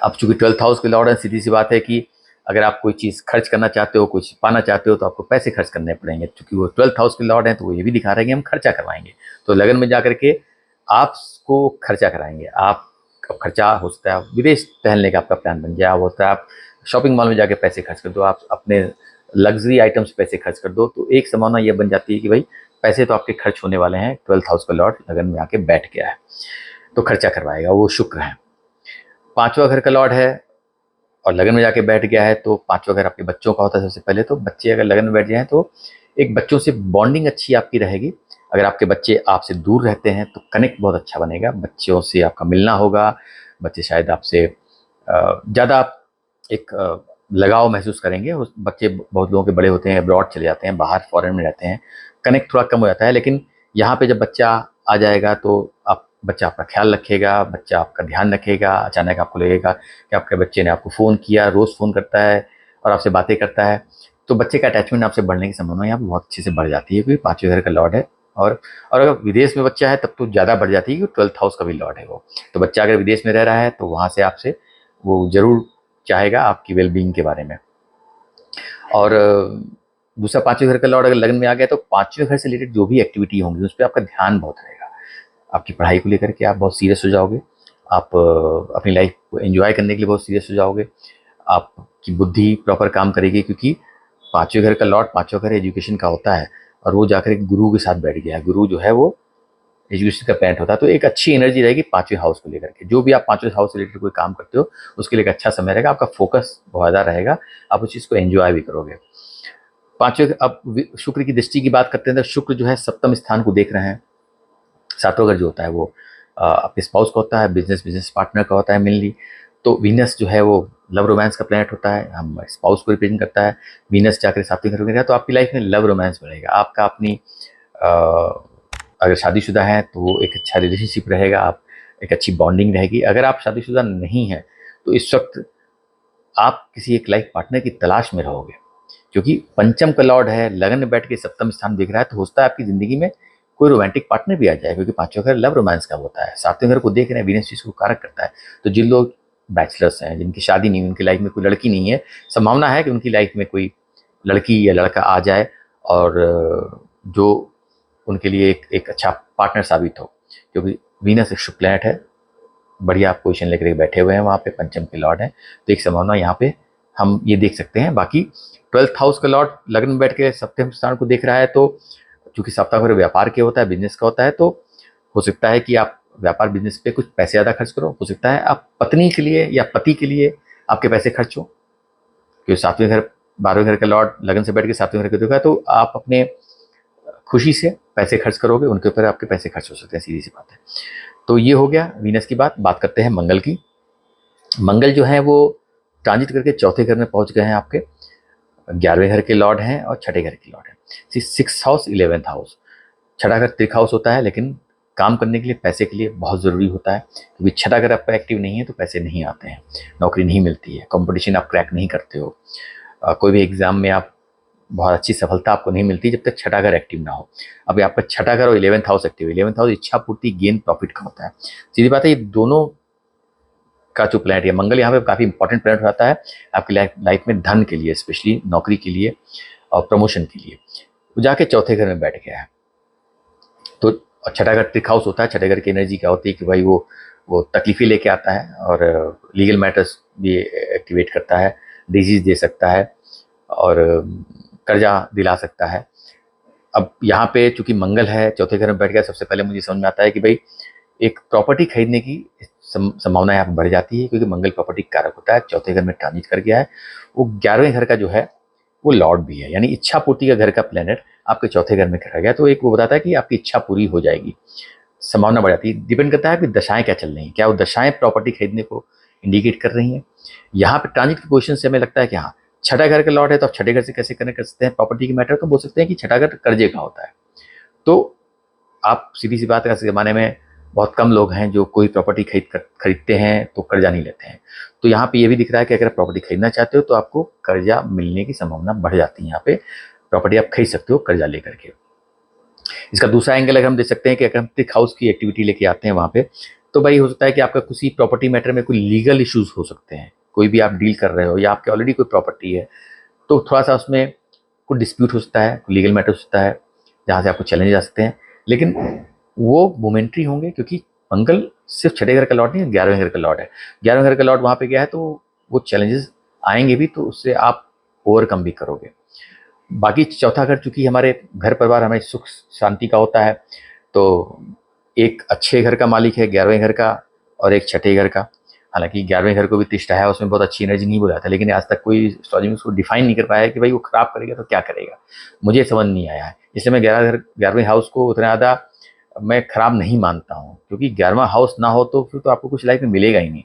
अब चूंकि 12th हाउस के लॉर्ड है, सीधी सी बात है कि अगर आप कोई चीज़ खर्च करना चाहते हो, कुछ पाना चाहते हो, तो आपको पैसे खर्च करने पड़ेंगे। क्योंकि वो 12th हाउस के लॉर्ड हैं तो वो ये भी दिखा रहे हैं कि हम खर्चा करवाएंगे। तो लगन में जाकर के आपको खर्चा कराएंगे। आप खर्चा हो सकता है विदेश टहलने का आपका प्लान बन जाए, हो सकता है आप शॉपिंग मॉल में जाके पैसे खर्च कर दो, आप अपने लग्जरी आइटम्स पैसे खर्च कर दो। तो एक संभावना ये बन जाती है कि भाई पैसे तो आपके खर्च होने वाले हैं, 12th हाउस का लॉर्ड लगन में आके बैठ गया है तो खर्चा करवाएगा, वो शुक्र है। पांचवा घर का लॉर्ड है और लगन में जाके बैठ गया है, तो पांचवा घर आपके बच्चों का होता है। सबसे पहले तो बच्चे अगर लगन में बैठ जाए तो एक बच्चों से बॉन्डिंग अच्छी आपकी रहेगी। अगर आपके बच्चे आपसे दूर रहते हैं तो कनेक्ट बहुत अच्छा बनेगा, बच्चों से आपका मिलना होगा, बच्चे शायद आपसे ज़्यादा एक लगाव महसूस करेंगे। उस बच्चे बहुत लोगों के बड़े होते हैं, अब्रॉड चले जाते हैं, बाहर फॉरेन में रहते हैं, कनेक्ट थोड़ा कम हो जाता है। लेकिन यहाँ पे जब बच्चा आ जाएगा तो आप बच्चा आपका ख्याल रखेगा, बच्चा आपका ध्यान रखेगा। अचानक आपको लगेगा कि आपके बच्चे ने आपको फ़ोन किया, रोज़ फ़ोन करता है और आपसे बातें करता है, तो बच्चे का अटैचमेंट आपसे बढ़ने की संभावना यहाँ पर बहुत अच्छे से बढ़ जाती है, क्योंकि पाँचवें घर का लॉर्ड है। और अगर विदेश में बच्चा है तब तो ज़्यादा बढ़ जाती है, क्योंकि 12th हाउस का भी लॉर्ड है वो। तो बच्चा अगर विदेश में रह रहा है तो वहाँ से आपसे वो ज़रूर चाहेगा आपकी वेलबींग के बारे में। और दूसरा पाँचवें घर का लॉर्ड अगर लगन में आ गया तो पाँचवें घर से रिलेटेड जो भी एक्टिविटी होंगी उस पर आपका ध्यान बहुत रहेगा। आपकी पढ़ाई को लेकर के आप बहुत सीरियस हो जाओगे, आप अपनी लाइफ को एंजॉय करने के लिए बहुत सीरियस हो जाओगे, आपकी बुद्धि प्रॉपर काम करेगी, क्योंकि पाँचवें घर का लॉर्ड, पाँचवा घर एजुकेशन का होता है और वो जाकर एक गुरु के साथ बैठ गया है। गुरु जो है वो एजुकेशन का प्लांट होता है, तो एक अच्छी एनर्जी रहेगी पाँचवें हाउस को लेकर के। जो भी आप पाँचवें हाउस से रिलेटेड कोई काम करते हो उसके लिए एक अच्छा समय रहेगा, आपका फोकस बहुत ज़्यादा रहेगा, आप उस चीज़ को एंजॉय भी करोगे। पाँचवें अब शुक्र की दृष्टि की बात करते हैं तो शुक्र जो है सप्तम स्थान को देख रहे हैं। सातवां घर जो होता है वो आपके स्पाउस का होता है, बिजनेस पार्टनर का होता है मेनली। तो वीनस जो है वो लव रोमांस का प्लैनेट होता है, हम स्पाउस को रिप्रेजेंट करता है। वीनस जाकर सातवें घर में गया तो आपकी लाइफ में लव रोमांस बढ़ेगा, आपका अपनी अगर शादीशुदा हैं तो वो एक अच्छा रिलेशनशिप रहेगा, आप एक अच्छी बॉन्डिंग रहेगी। अगर आप शादीशुदा नहीं हैं तो इस वक्त आप किसी एक लाइफ पार्टनर की तलाश में रहोगे, क्योंकि पंचम का लॉर्ड है, लगन में बैठ के सप्तम स्थान देख रहा है, तो हो सकता है आपकी ज़िंदगी में कोई रोमांटिक पार्टनर भी आ जाए, क्योंकि पाँचवें घर लव रोमांस का होता है। सातवें घर को देख रहे हैं, वीनस चीज़ को कारक करता है। तो जिन लोग बैचलर्स हैं, जिनकी शादी नहीं हुई, उनकी लाइफ में कोई लड़की नहीं है, संभावना है कि उनकी लाइफ में कोई लड़की या लड़का आ जाए और जो उनके लिए एक अच्छा पार्टनर साबित हो, क्योंकि वीनस एक शुभ प्लैनेट है, बढ़िया पोजीशन लेकर बैठे हुए हैं वहाँ पे, पंचम के लॉर्ड हैं, तो एक संभावना यहाँ पे हम ये देख सकते हैं। बाकी 12th हाउस का लॉर्ड लगन में बैठ के सप्तम स्थान को देख रहा है, तो चूंकि सप्ताह भर व्यापार के होता है, बिजनेस का होता है, तो हो सकता है कि आप व्यापार बिजनेस पे कुछ पैसे ज़्यादा खर्च करो, हो सकता है आप पत्नी के लिए या पति के लिए आपके पैसे खर्च हो, क्योंकि सातवें घर 12वें घर का लॉर्ड लगन से बैठ के सातवें घर को देखा, तो आप अपने खुशी से पैसे खर्च करोगे, उनके ऊपर आपके पैसे खर्च हो सकते हैं, सीधी सी बात है। तो ये हो गया वीनस की बात करते हैं मंगल की। मंगल जो है वो ट्रांजिट करके चौथे घर में पहुंच गए हैं आपके। 11वें घर के लॉर्ड हैं और छठे घर के लॉर्ड हैं। 6th हाउस 11th हाउस, छठा घर त्रिक हाउस होता है, लेकिन काम करने के लिए, पैसे के लिए बहुत ज़रूरी होता है, क्योंकि छठा अगर आपका एक्टिव नहीं है तो पैसे नहीं आते हैं, नौकरी नहीं मिलती है, कंपटीशन आप क्रैक नहीं करते हो, कोई भी एग्ज़ाम में आप बहुत अच्छी सफलता आपको नहीं मिलती जब तक छठा घर एक्टिव ना हो। अभी आपका छठा घर और 11th हाउस एक्टिव है। 11th हाउस इच्छा पूर्ति, गेन, प्रॉफिट का होता है। सीधी बात है, ये दोनों का जो प्लैनेट है, मंगल यहाँ पे काफ़ी इंपॉर्टेंट प्लैनेट रहता है आपकी लाइफ में, धन के लिए, स्पेशली नौकरी के लिए और प्रमोशन के लिए। वो जाके चौथे घर में बैठ गया है। तो छठा घर त्रिक हाउस होता है। छठे घर की एनर्जी क्या होती है कि भाई वो तकलीफें लेके आता है और लीगल मैटर्स भी एक्टिवेट करता है, डिजीज दे सकता है और कर्जा दिला सकता है। अब यहाँ पे चूंकि मंगल है, चौथे घर में बैठ गया, सबसे पहले मुझे समझ में आता है कि भाई एक प्रॉपर्टी खरीदने की संभावना यहाँ पर बढ़ जाती है, क्योंकि मंगल प्रॉपर्टी कारक होता है। चौथे घर में ट्रांजिट कर गया है। वो 11वें घर का जो है वो लॉर्ड भी है, यानी इच्छा पूर्ति का घर का प्लेनेट आपके चौथे घर में खड़ा गया, तो एक वो बताता है कि आपकी इच्छा पूरी हो जाएगी, संभावना बढ़ जाती है। डिपेंड करता है कि दशाएं क्या चल रही हैं, क्या वो दशाएं प्रॉपर्टी खरीदने को इंडिकेट कर रही हैं। यहाँ पे ट्रांजिट की पोजीशन से हमें लगता है कि हाँ, छठा घर का लॉर्ड है, तो आप छठे घर से कैसे कनेक्ट कर सकते हैं प्रॉपर्टी की मैटर, तो बोल सकते हैं कि छठा घर कर्जे का होता है। तो आप सीधी सी बात है, ऐसे ज़माने में बहुत कम लोग हैं जो कोई प्रॉपर्टी खरीदते हैं तो कर्जा नहीं लेते हैं। तो यहाँ पे ये भी दिख रहा है कि अगर प्रॉपर्टी खरीदना चाहते हो तो आपको कर्जा मिलने की संभावना बढ़ जाती है। यहाँ पे प्रॉपर्टी आप खरीद सकते हो कर्जा लेकर के। इसका दूसरा एंगल अगर हम देख सकते हैं कि अगर हम त्रिक हाउस की एक्टिविटी लेके आते हैं वहाँ पे, तो भाई हो सकता है कि आपका किसी प्रॉपर्टी मैटर में कोई लीगल इश्यूज हो सकते हैं, कोई भी आप डील कर रहे हो या आपके ऑलरेडी कोई प्रॉपर्टी है, तो थोड़ा सा उसमें कुछ डिस्प्यूट हो सकता है, लीगल मैटर हो सकता है जहाँ से आपको चैलेंज आ सकते हैं, लेकिन वो मोमेंट्री होंगे, क्योंकि मंगल सिर्फ छठे घर का लॉर्ड नहीं है, 11वें घर का लॉर्ड है। 11वें घर का लॉर्ड वहाँ पे गया है, तो वो चैलेंजेस आएंगे भी, तो उससे आप ओवरकम भी करोगे। बाकी चौथा घर चूंकि हमारे घर परिवार, हमारे सुख शांति का होता है, तो एक अच्छे घर का मालिक है 11वें घर का और एक छठे घर का। हालांकि 11वें घर को भी तिष्ठा है, उसमें बहुत अच्छी एनर्जी नहीं बोला था, लेकिन आज तक कोई एस्ट्रोलॉजी में उसको डिफाइन नहीं कर पाया है कि भाई वो खराब करेगा तो क्या करेगा, मुझे समझ नहीं आया है। इसलिए मैं 11वें हाउस को उतना ज़्यादा मैं खराब नहीं मानता हूँ, क्योंकि 11वां हाउस ना हो तो फिर तो आपको कुछ लाइफ में मिलेगा ही नहीं।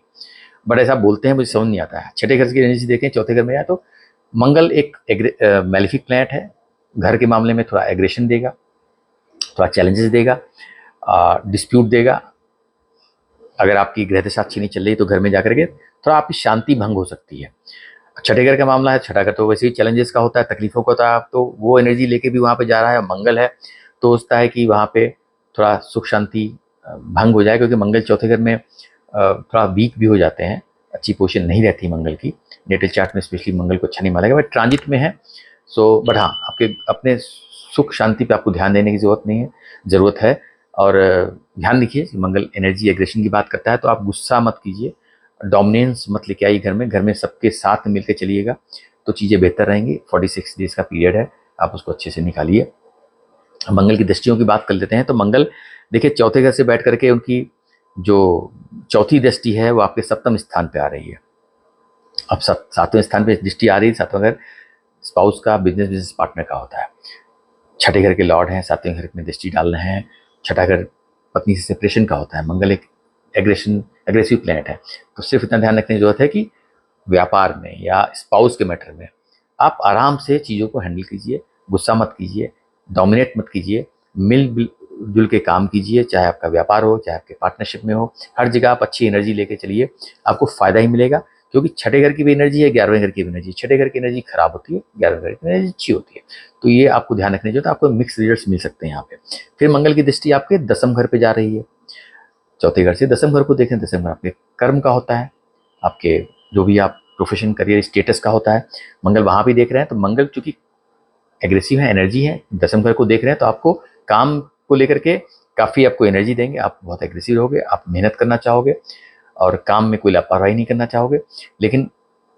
बट ऐसा बोलते हैं, मुझे समझ नहीं आता है। छठे घर की एनर्जी देखें, चौथे घर में आया तो मंगल एक मैलिफिक प्लैनेट है, घर के मामले में थोड़ा एग्रेशन देगा, थोड़ा चैलेंजेस देगा, डिस्प्यूट देगा। अगर आपकी ग्रह दशा अच्छी नहीं चल रही तो घर में जाकर के थोड़ा आपकी शांति भंग हो सकती है। छठे घर का मामला है, छठा घर तो वैसे ही चैलेंजेस का होता है, तकलीफों का होता है, आप तो वो एनर्जी लेके भी वहाँ पे जा रहा है। मंगल है तो होता है कि वहाँ पे थोड़ा सुख शांति भंग हो जाए, क्योंकि मंगल चौथे घर में थोड़ा वीक भी हो जाते हैं, अच्छी पोजीशन नहीं रहती मंगल की। नेटल चार्ट में स्पेशली मंगल को अच्छा नहीं माना गया, बट ट्रांजिट में है। सो बट हाँ, आपके अपने सुख शांति पे आपको ध्यान देने की ज़रूरत है। और ध्यान रखिए, मंगल एनर्जी एग्रेशन की बात करता है, तो आप गुस्सा मत कीजिए, डोमिनेंस मत लेके आइए घर में सबके साथ मिलकर चलिएगा तो चीज़ें बेहतर रहेंगी। 46 डेज का पीरियड है, आप उसको अच्छे से निकालिए। मंगल की दृष्टियों की बात कर लेते हैं, तो मंगल देखिए चौथे घर से बैठ करके उनकी जो चौथी दृष्टि है वो आपके सप्तम स्थान पे आ रही है। अब सातवें स्थान पे दृष्टि आ रही है। सातवां घर स्पाउस का, बिजनेस पार्टनर का होता है। छठे घर के लॉर्ड हैं, सातवें घर में दृष्टि डाल रहे हैं। छठा घर पत्नी से सेपरेशन का होता है। मंगल एक एग्रेसिव प्लैनेट है, तो सिर्फ इतना ध्यान रखने की जरूरत है कि व्यापार में या स्पाउस के मैटर में आप आराम से चीज़ों को हैंडल कीजिए, गुस्सा मत कीजिए, डोमिनेट मत कीजिए, मिलजुल के काम कीजिए, चाहे आपका व्यापार हो चाहे आपके पार्टनरशिप में हो। हर जगह आप अच्छी एनर्जी लेके चलिए, आपको फ़ायदा ही मिलेगा, क्योंकि छठे घर की भी एनर्जी है, 11वें घर की भी एनर्जी। छठे घर की एनर्जी खराब होती है, 11वें घर की एनर्जी अच्छी होती है, तो ये आपको ध्यान रखने जो, तो आपको मिक्स रिजल्ट्स मिल सकते हैं यहाँ पे। फिर मंगल की दृष्टि आपके दसम घर पे जा रही है। चौथे घर से दसम घर को देखें, दसम घर आपके कर्म का होता है, आपके जो भी आप प्रोफेशन करियर स्टेटस का होता है, मंगल वहाँ भी देख रहे हैं। तो मंगल चूंकि एग्रेसिव है, एनर्जी है, दसम घर को देख रहे हैं, तो आपको काम को लेकर के काफ़ी आपको एनर्जी देंगे, आप बहुत एग्रेसिव रहोगे, आप मेहनत करना चाहोगे और काम में कोई लापरवाही नहीं करना चाहोगे। लेकिन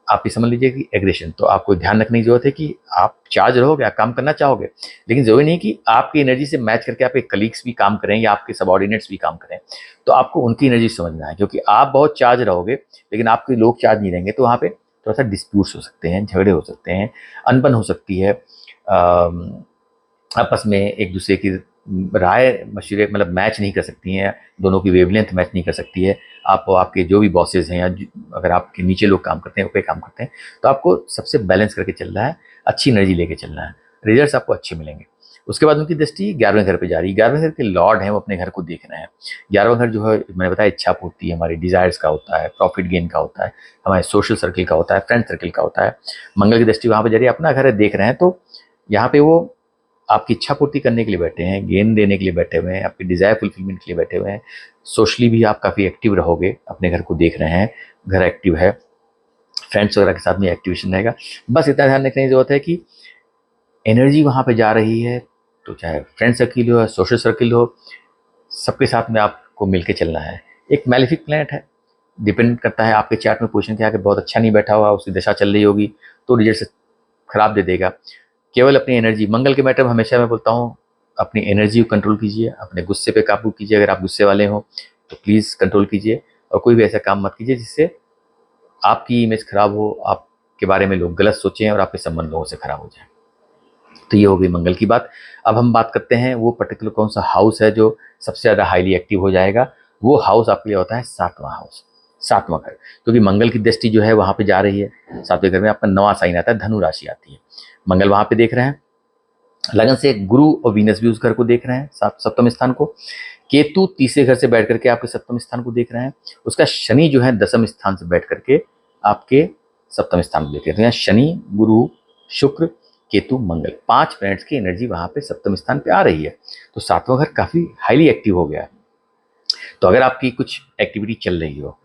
आप ये समझ लीजिए कि एग्रेशन, तो आपको ध्यान रखने की जरूरत है कि आप चार्ज रहोगे, आप काम करना चाहोगे, लेकिन जरूरी नहीं कि आपकी एनर्जी से मैच करके आपके कलीग्स भी काम करें या आपके सबऑर्डिनेट्स भी काम करें। तो आपको उनकी एनर्जी समझना है, क्योंकि आप बहुत चार्ज रहोगे लेकिन आपके लोग चार्ज नहीं रहेंगे, तो वहाँ पे थोड़ा सा डिस्प्यूट्स हो सकते हैं, झगड़े हो सकते हैं, अनबन हो सकती है, आपस में एक दूसरे की राय मशवरे मतलब मैच नहीं कर सकती हैं, दोनों की वेवलेंथ मैच नहीं कर सकती है। आप आपके जो भी बॉसेस हैं या अगर आपके नीचे लोग काम करते हैं, ऊपर काम करते हैं, तो आपको सबसे बैलेंस करके चलना है, अच्छी एनर्जी लेके चलना है, रिजल्ट्स आपको अच्छे मिलेंगे। उसके बाद उनकी दृष्टि 11वें घर पे जा रही है। 11वें घर के लॉर्ड हैं, वो अपने घर को देख रहे हैं। 11वां घर जो है मैंने बताया इच्छा पूर्ति, हमारी डिजायर्स का होता है, प्रॉफिट गेन का होता है, हमारे सोशल सर्किल का होता है, फ्रेंड सर्किल का होता है। मंगल की दृष्टि वहाँ पे जा रही है, अपना घर है देख रहे हैं, तो यहाँ पे वो आपकी इच्छा पूर्ति करने के लिए बैठे हैं, गेन देने के लिए बैठे हुए हैं, आपकी डिज़ायर फुलफिलमेंट के लिए बैठे हुए हैं। सोशली भी आप काफ़ी एक्टिव रहोगे, अपने घर को देख रहे हैं, घर एक्टिव है, फ्रेंड्स वगैरह के साथ में एक्टिवेशन रहेगा। बस इतना ध्यान रखने की ज़रूरत है कि एनर्जी वहाँ पे जा रही है, तो चाहे फ्रेंड सर्किल हो या सोशल सर्किल हो, सबके साथ में आपको मिलके चलना है। एक मैलेफिक प्लैनेट है, डिपेंड करता है आपके चार्ट में पोजीशन क्या है, बहुत अच्छा नहीं बैठा हुआ, उसकी दशा चल रही होगी तो रिजल्ट खराब दे देगा। केवल अपनी एनर्जी, मंगल के मैटर में हमेशा मैं बोलता हूँ अपनी एनर्जी को कंट्रोल कीजिए, अपने गुस्से पे काबू कीजिए। अगर आप गुस्से वाले हो तो प्लीज़ कंट्रोल कीजिए, और कोई भी ऐसा काम मत कीजिए जिससे आपकी इमेज खराब हो, आपके बारे में लोग गलत सोचें और आपके संबंध लोगों से खराब हो जाए। तो ये हो गई मंगल की बात। अब हम बात करते हैं वो पर्टिकुलर कौन सा हाउस है जो सबसे ज़्यादा हाईली एक्टिव हो जाएगा। वो हाउस आपके लिए होता है 7वां हाउस, 7वां घर, क्योंकि मंगल की दृष्टि जो है वहाँ पे जा रही है। 7वें घर में आपका नवा साइन आता है, धनु राशि आती है, मंगल वहाँ पे देख रहे हैं। लगन से गुरु और वीनस भी उस घर को देख रहे हैं, सप्तम स्थान को। केतु तीसरे घर से बैठ करके आपके सप्तम स्थान को देख रहे हैं। उसका शनि जो है 10वें स्थान से बैठ करके आपके सप्तम स्थान को देख रहे हैं। शनि, गुरु, शुक्र, केतु, मंगल, 5 प्लैनेट्स की एनर्जी वहां पे सप्तम स्थान पे आ रही है, तो 7वां घर काफी हाईली एक्टिव हो गया है। तो अगर आपकी कुछ एक्टिविटी चल रही हो,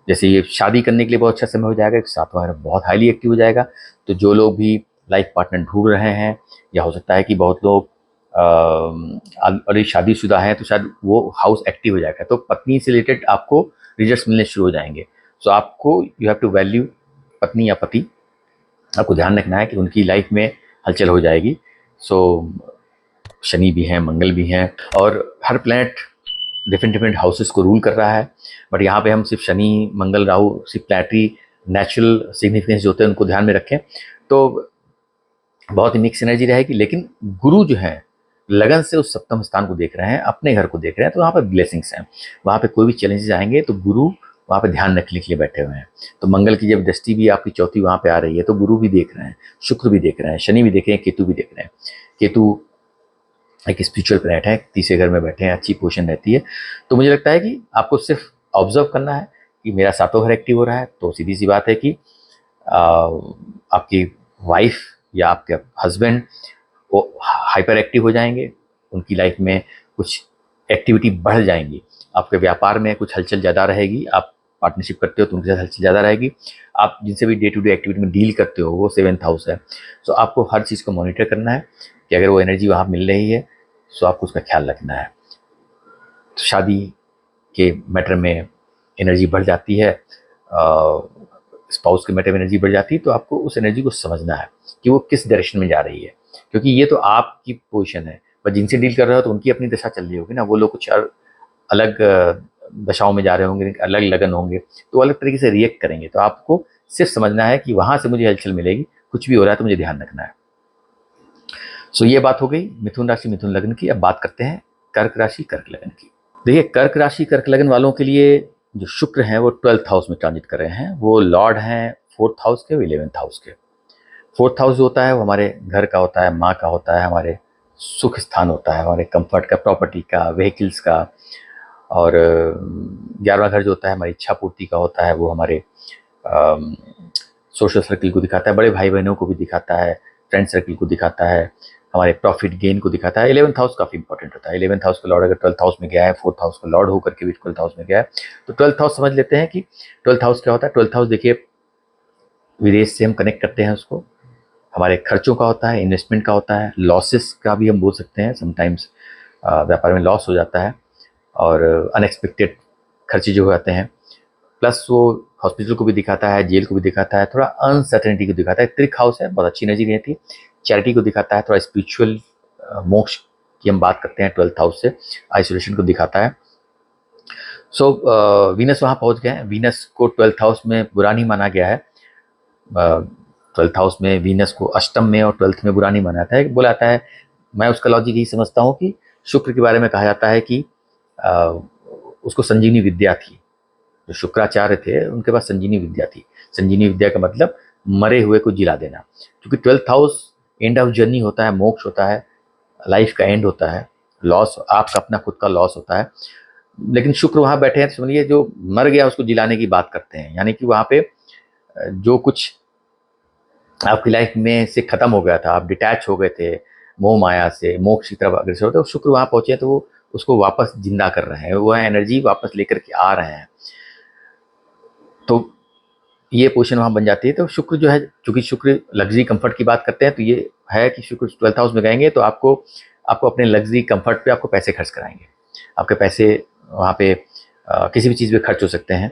जैसे ये शादी करने के लिए बहुत अच्छा समय हो जाएगा, 7वां घर बहुत हाईली एक्टिव हो जाएगा। तो जो लोग भी लाइफ पार्टनर ढूंढ रहे हैं, या हो सकता है कि बहुत लोग ऑलरेडी शादीशुदा हैं, तो शायद वो हाउस एक्टिव हो जाएगा, तो पत्नी से रिलेटेड आपको रिजल्ट्स मिलने शुरू हो जाएंगे। सो आपको यू हैव टू वैल्यू पत्नी या पति, आपको ध्यान रखना है कि उनकी लाइफ में हलचल हो जाएगी। सो शनि भी हैं, मंगल भी हैं, और हर प्लैनेट डिफरेंट डिफरेंट हाउसेस को रूल कर रहा है। बट यहाँ पे हम सिर्फ शनि, मंगल, राहु, सिर्फ प्लैनेटरी नेचुरल सिग्निफिकेंस जो होते हैं उनको ध्यान में रखें, तो बहुत ही मिक्स एनर्जी रहेगी। लेकिन गुरु जो है लगन से उस सप्तम स्थान को देख रहे हैं, अपने घर को देख रहे हैं, तो वहाँ पर ब्लेसिंग्स हैं। वहाँ पे कोई भी चैलेंजेस आएंगे तो गुरु वहाँ पे ध्यान रखने के लिए बैठे हुए हैं। तो मंगल की जब दृष्टि भी आपकी चौथी वहाँ पे आ रही है, तो गुरु भी देख रहे हैं, शुक्र भी देख रहे हैं, शनि भी देख रहे हैं, केतु भी देख रहे हैं। केतु एक स्पिरिचुअल प्लैनेट है, तीसरे घर में बैठे हैं, अच्छी पोजीशन रहती है। तो मुझे लगता है कि आपको सिर्फ ऑब्जर्व करना है कि मेरा 7वां घर एक्टिव हो रहा है, तो सीधी सी बात है कि आपकी वाइफ या आपके हस्बैंड वो हाइपर एक्टिव हो जाएंगे, उनकी लाइफ में कुछ एक्टिविटी बढ़ जाएंगी, आपके व्यापार में कुछ हलचल ज़्यादा रहेगी, आप पार्टनरशिप करते हो तो उनके साथ हलचल ज़्यादा रहेगी, आप जिनसे भी डे टू डे एक्टिविटी में डील करते हो वो 7th हाउस है। सो आपको हर चीज़ को मॉनिटर करना है कि अगर वो एनर्जी वहाँ मिल रही है सो आपको उसका ख्याल रखना है। तो शादी के मैटर में एनर्जी बढ़ जाती है, स्पाउस के मैटर में एनर्जी बढ़ जाती है, तो आपको उस एनर्जी को समझना है कि वो किस डायरेक्शन में जा रही है, क्योंकि ये तो आपकी पोजीशन है, पर जिनसे डील कर रहे हो तो उनकी अपनी दशा चल रही होगी ना, वो लोग कुछ अलग दशाओं में जा रहे होंगे, अलग लगन होंगे, तो अलग तरीके से रिएक्ट करेंगे। तो आपको सिर्फ समझना है कि वहाँ से मुझे हलचल मिलेगी, कुछ भी हो रहा है तो मुझे ध्यान रखना है। सो ये बात हो गई मिथुन राशि मिथुन लग्न की। अब बात करते हैं कर्क राशि कर्क लग्न की। देखिए कर्क राशि कर्क लग्न वालों के लिए जो शुक्र हैं वो 12th हाउस में ट्रांजिट कर रहे हैं, वो लॉर्ड हैं 4th हाउस के, 11th हाउस के। 4th हाउस जो होता है वो हमारे घर का होता है, माँ का होता है, हमारे सुख स्थान होता है, हमारे कंफर्ट का, प्रॉपर्टी का, व्हीकल्स का। और 11वां घर जो होता है हमारी इच्छा पूर्ति का होता है, वो हमारे सोशल सर्किल को दिखाता है, बड़े भाई बहनों को भी दिखाता है, फ्रेंड सर्किल को दिखाता है, हमारे प्रॉफिट गेन को दिखाता है। 11th हाउस काफ़ी इंपॉर्टेंट होता है। 11th हाउस का लॉर्ड अगर 12th हाउस में गया है, 4th हाउस का लॉर्ड होकर के भी 12th हाउस में गया है, तो 12th हाउस समझ लेते हैं कि 12th हाउस क्या होता है। 12th हाउस देखिए विदेश से हम कनेक्ट करते हैं उसको, हमारे खर्चों का होता है, इन्वेस्टमेंट का होता है, लॉसेस का भी हम बोल सकते हैं। समटाइम्स व्यापार में लॉस हो जाता है और अनएक्सपेक्टेड खर्चे जो आते हैं, प्लस वो हॉस्पिटल को भी दिखाता है, जेल को भी दिखाता है, थोड़ा अनसर्टेनिटी को दिखाता है। त्रिक हाउस है, बहुत अच्छी एनर्जी रहती है, चैरिटी को दिखाता है, थोड़ा स्पिरिचुअल मोक्ष की हम बात करते हैं 12th हाउस से, आइसोलेशन को दिखाता है। सो वीनस वहाँ पहुँच गए हैं। वीनस को 12th हाउस में बुरा नहीं माना गया है। 12th हाउस में वीनस को अष्टम में और 12th में बुरा नहीं माना जाता है। बोला जाता है, मैं उसका लॉजिक यही समझता हूँ कि शुक्र के बारे में कहा जाता है कि उसको संजीवनी विद्या थी। जो शुक्राचार्य थे उनके पास संजीवनी विद्या थी। संजीवनी विद्या का मतलब मरे हुए को जिला देना, क्योंकि 12th house end of journey होता है, मोक्ष होता है, लाइफ का एंड होता है, लॉस, आपका अपना खुद का लॉस होता है। लेकिन शुक्र वहाँ बैठे हैं तो समझिए जो मर गया उसको जिलाने की बात करते हैं, यानी कि वहाँ पे जो कुछ आपकी लाइफ में से खत्म हो गया था, आप डिटैच हो गए थे मोह माया से, मोक्ष की तरफ अग्रसर होते, शुक्र वहाँ पहुंचे हैं तो वो उसको वापस जिंदा कर रहे हैं, वो एनर्जी वापस लेकर के आ रहे हैं। तो ये पोजीशन वहाँ बन जाती है। तो शुक्र जो है, चूंकि शुक्र लग्जरी कंफर्ट की बात करते हैं, तो ये है कि शुक्र 12th हाउस में गएंगे तो आपको आपको अपने लग्जरी कंफर्ट पे आपको पैसे खर्च कराएंगे। आपके पैसे वहाँ पे किसी भी चीज़ पे खर्च हो सकते हैं।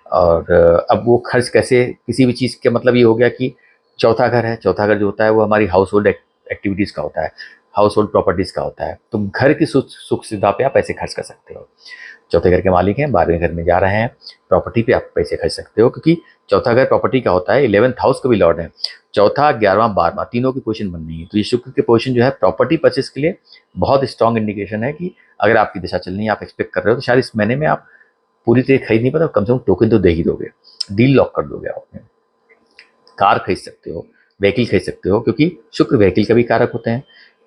और अब वो खर्च कैसे, किसी भी चीज़ का मतलब ये हो गया कि चौथा घर है, चौथा घर जो होता है वो हमारी हाउस होल्ड एक्टिविटीज़ का होता है, हाउस होल्ड प्रॉपर्टीज़ का होता है। तो घर की सुख सुविधा पे आप पैसे खर्च कर सकते हो। चौथे घर के मालिक हैं, 12वें घर में जा रहे हैं, प्रॉपर्टी पे आप पैसे खर्च सकते हो, क्योंकि चौथा घर प्रॉपर्टी का होता है, 11th हाउस का भी लॉर्ड है। चौथा, 11वां, 12वां तीनों की पोजीशन बननी है। तो ये शुक्र की पोजीशन जो है प्रॉपर्टी परचेस के लिए बहुत स्ट्रॉन्ग इंडिकेशन है कि अगर आपकी दशा चलनी है, आप एक्सपेक्ट कर रहे हो, तो शायद इस महीने में आप पूरी तरह खरीद नहीं पाते, कम से कम टोकन तो दे ही दोगे, डील लॉक कर दोगे आप अपने। कार खरीद सकते हो, व्हीकल खरीद सकते हो, क्योंकि शुक्र व्हीकल का भी कारक होते हैं।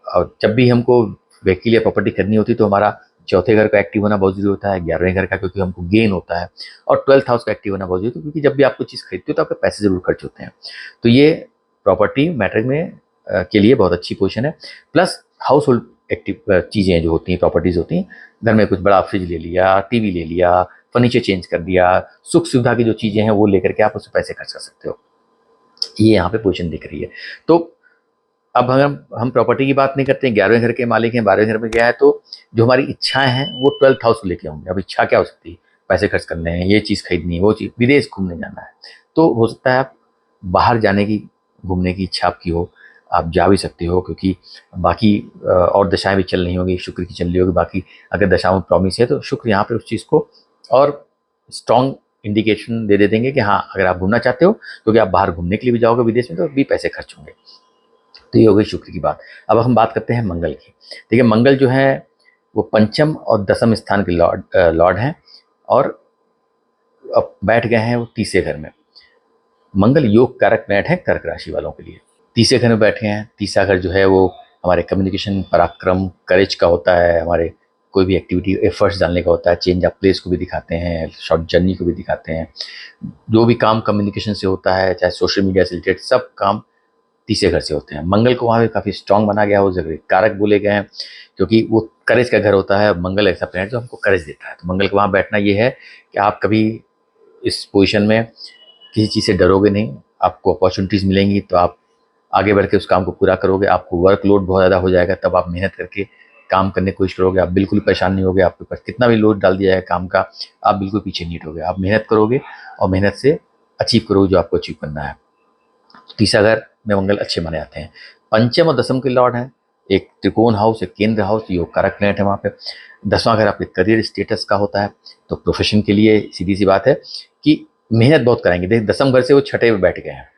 और जब भी हमको व्हीकल या प्रॉपर्टी खरीदनी होती है तो हमारा चौथे घर का एक्टिव होना बहुत जरूरी होता है, 11वें घर का, क्योंकि हमको गेन होता है, और 12th हाउस का एक्टिव होना बहुत जरूरी होता है, क्योंकि जब भी आप कुछ चीज़ खरीदते हो तो आपके पैसे जरूर खर्च होते हैं। तो ये प्रॉपर्टी मैटर में के लिए बहुत अच्छी पोजीशन है। प्लस हाउस होल्ड एक्टिव चीज़ें जो होती हैं, प्रॉपर्टीज़ होती हैं, घर में कुछ बड़ा फ्रिज ले लिया, टीवी ले लिया, फर्नीचर चेंज कर दिया, सुख सुविधा की जो चीज़ें हैं वो लेकर के आप उससे पैसे खर्च कर सकते हो। ये यहाँ पे पोजीशन दिख रही है। तो अब हम प्रॉपर्टी की बात नहीं करते हैं, 11वें घर के मालिक हैं, 12वें घर में गया है, तो जो हमारी इच्छाएं हैं वो 12th हाउस को लेके होंगे। अब इच्छा क्या हो सकती है, पैसे खर्च करने हैं, ये चीज़ खरीदनी है, वो चीज़, विदेश घूमने जाना है, तो हो सकता है आप बाहर जाने की, घूमने की इच्छा आपकी हो, आप जा भी सकते हो, क्योंकि बाकी और दशाएं भी चल रही होंगी, शुक्र की चल रही होगी, बाकी अगर दशाओं में प्रॉमिस है तो शुक्र यहाँ पे उस चीज़ को और स्ट्रॉन्ग इंडिकेशन दे देंगे कि हाँ, अगर आप घूमना चाहते हो, क्योंकि आप बाहर घूमने के लिए भी जाओगे विदेश में, तो भी पैसे खर्च होंगे। तो ये हो गई शुक्र की बात। अब हम बात करते हैं मंगल की। देखिए, मंगल जो है वो पंचम और दसम स्थान के लॉर्ड हैं, और अब बैठ गए हैं वो तीसरे घर में। मंगल योग कारक प्लैनेट है कर्क राशि वालों के लिए। तीसरे घर में बैठे हैं। तीसरा घर जो है वो हमारे कम्युनिकेशन, पराक्रम, करेज का होता है, हमारे कोई भी एक्टिविटी एफर्ट्स डालने का होता है, चेंज ऑफ प्लेस को भी दिखाते हैं, शॉर्ट जर्नी को भी दिखाते हैं। जो भी काम कम्युनिकेशन से होता है, चाहे सोशल मीडिया से रिलेटेड, सब काम तीसरे घर से होते हैं। मंगल को वहाँ पे काफ़ी स्ट्रांग बना गया, वो जगह कारक बोले गए हैं, क्योंकि वो करेज का घर होता है। मंगल ऐसा प्लैनेट जो हमको करेज देता है। तो मंगल को वहाँ बैठना ये है कि आप कभी इस पोजीशन में किसी चीज़ से डरोगे नहीं, आपको अपॉर्चुनिटीज़ मिलेंगी तो आप आगे बढ़ के उस काम को पूरा करोगे। आपको वर्कलोड बहुत ज़्यादा हो जाएगा, तब आप मेहनत करके काम करने की कोशिश करोगे, आप बिल्कुल परेशान नहीं होगे। आपके पास कितना भी लोड डाल दिया जाए काम का, आप बिल्कुल पीछे नहीं हटोगे, आप मेहनत करोगे और मेहनत से अचीव करोगे जो आपको अचीव करना है। तीसरा घर में मंगल अच्छे माने जाते हैं। पंचम और दसम के लॉर्ड हैं, एक त्रिकोण हाउस, एक केंद्र हाउस, योग कारक प्लैनेट है वहाँ पे। 10वां घर आपके करियर स्टेटस का होता है, तो प्रोफेशन के लिए सीधी सी बात है कि मेहनत बहुत कराएंगे। देखिए, दसम घर से वो छठे में बैठ गए हैं,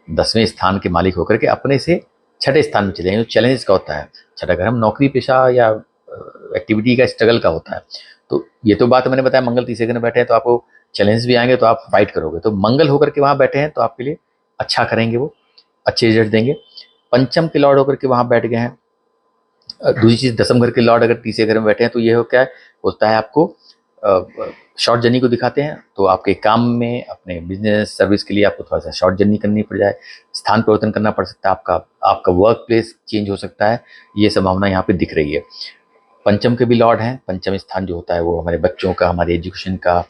10वें स्थान के मालिक होकर के अपने से छठे स्थान में चले गए, जो चैलेंज का होता है। छठा घर हम नौकरी पेशा या एक्टिविटी का, स्ट्रगल का होता है। तो ये तो बात मैंने बताया, मंगल तीसरे घर में बैठे हैं तो आपको चैलेंज भी आएंगे, तो आप फाइट करोगे। तो मंगल होकर के वहाँ बैठे हैं तो आपके लिए अच्छा करेंगे, वो अच्छे रिजल्ट देंगे। पंचम के लॉर्ड होकर के वहाँ बैठ गए हैं। दूसरी चीज़, दसम घर के लॉर्ड अगर तीसरे घर में बैठे हैं तो ये हो क्या है, होता है आपको शॉर्ट जर्नी को दिखाते हैं। तो आपके काम में, अपने बिजनेस सर्विस के लिए आपको थोड़ा सा शॉर्ट जर्नी करनी पड़ जाए, स्थान परिवर्तन करना पड़ सकता है, आपका वर्क प्लेस चेंज हो सकता है, ये संभावना यहाँ पे दिख रही है। पंचम के भी लॉर्ड हैं। पंचम स्थान जो होता है वो हमारे बच्चों का, हमारे एजुकेशन का,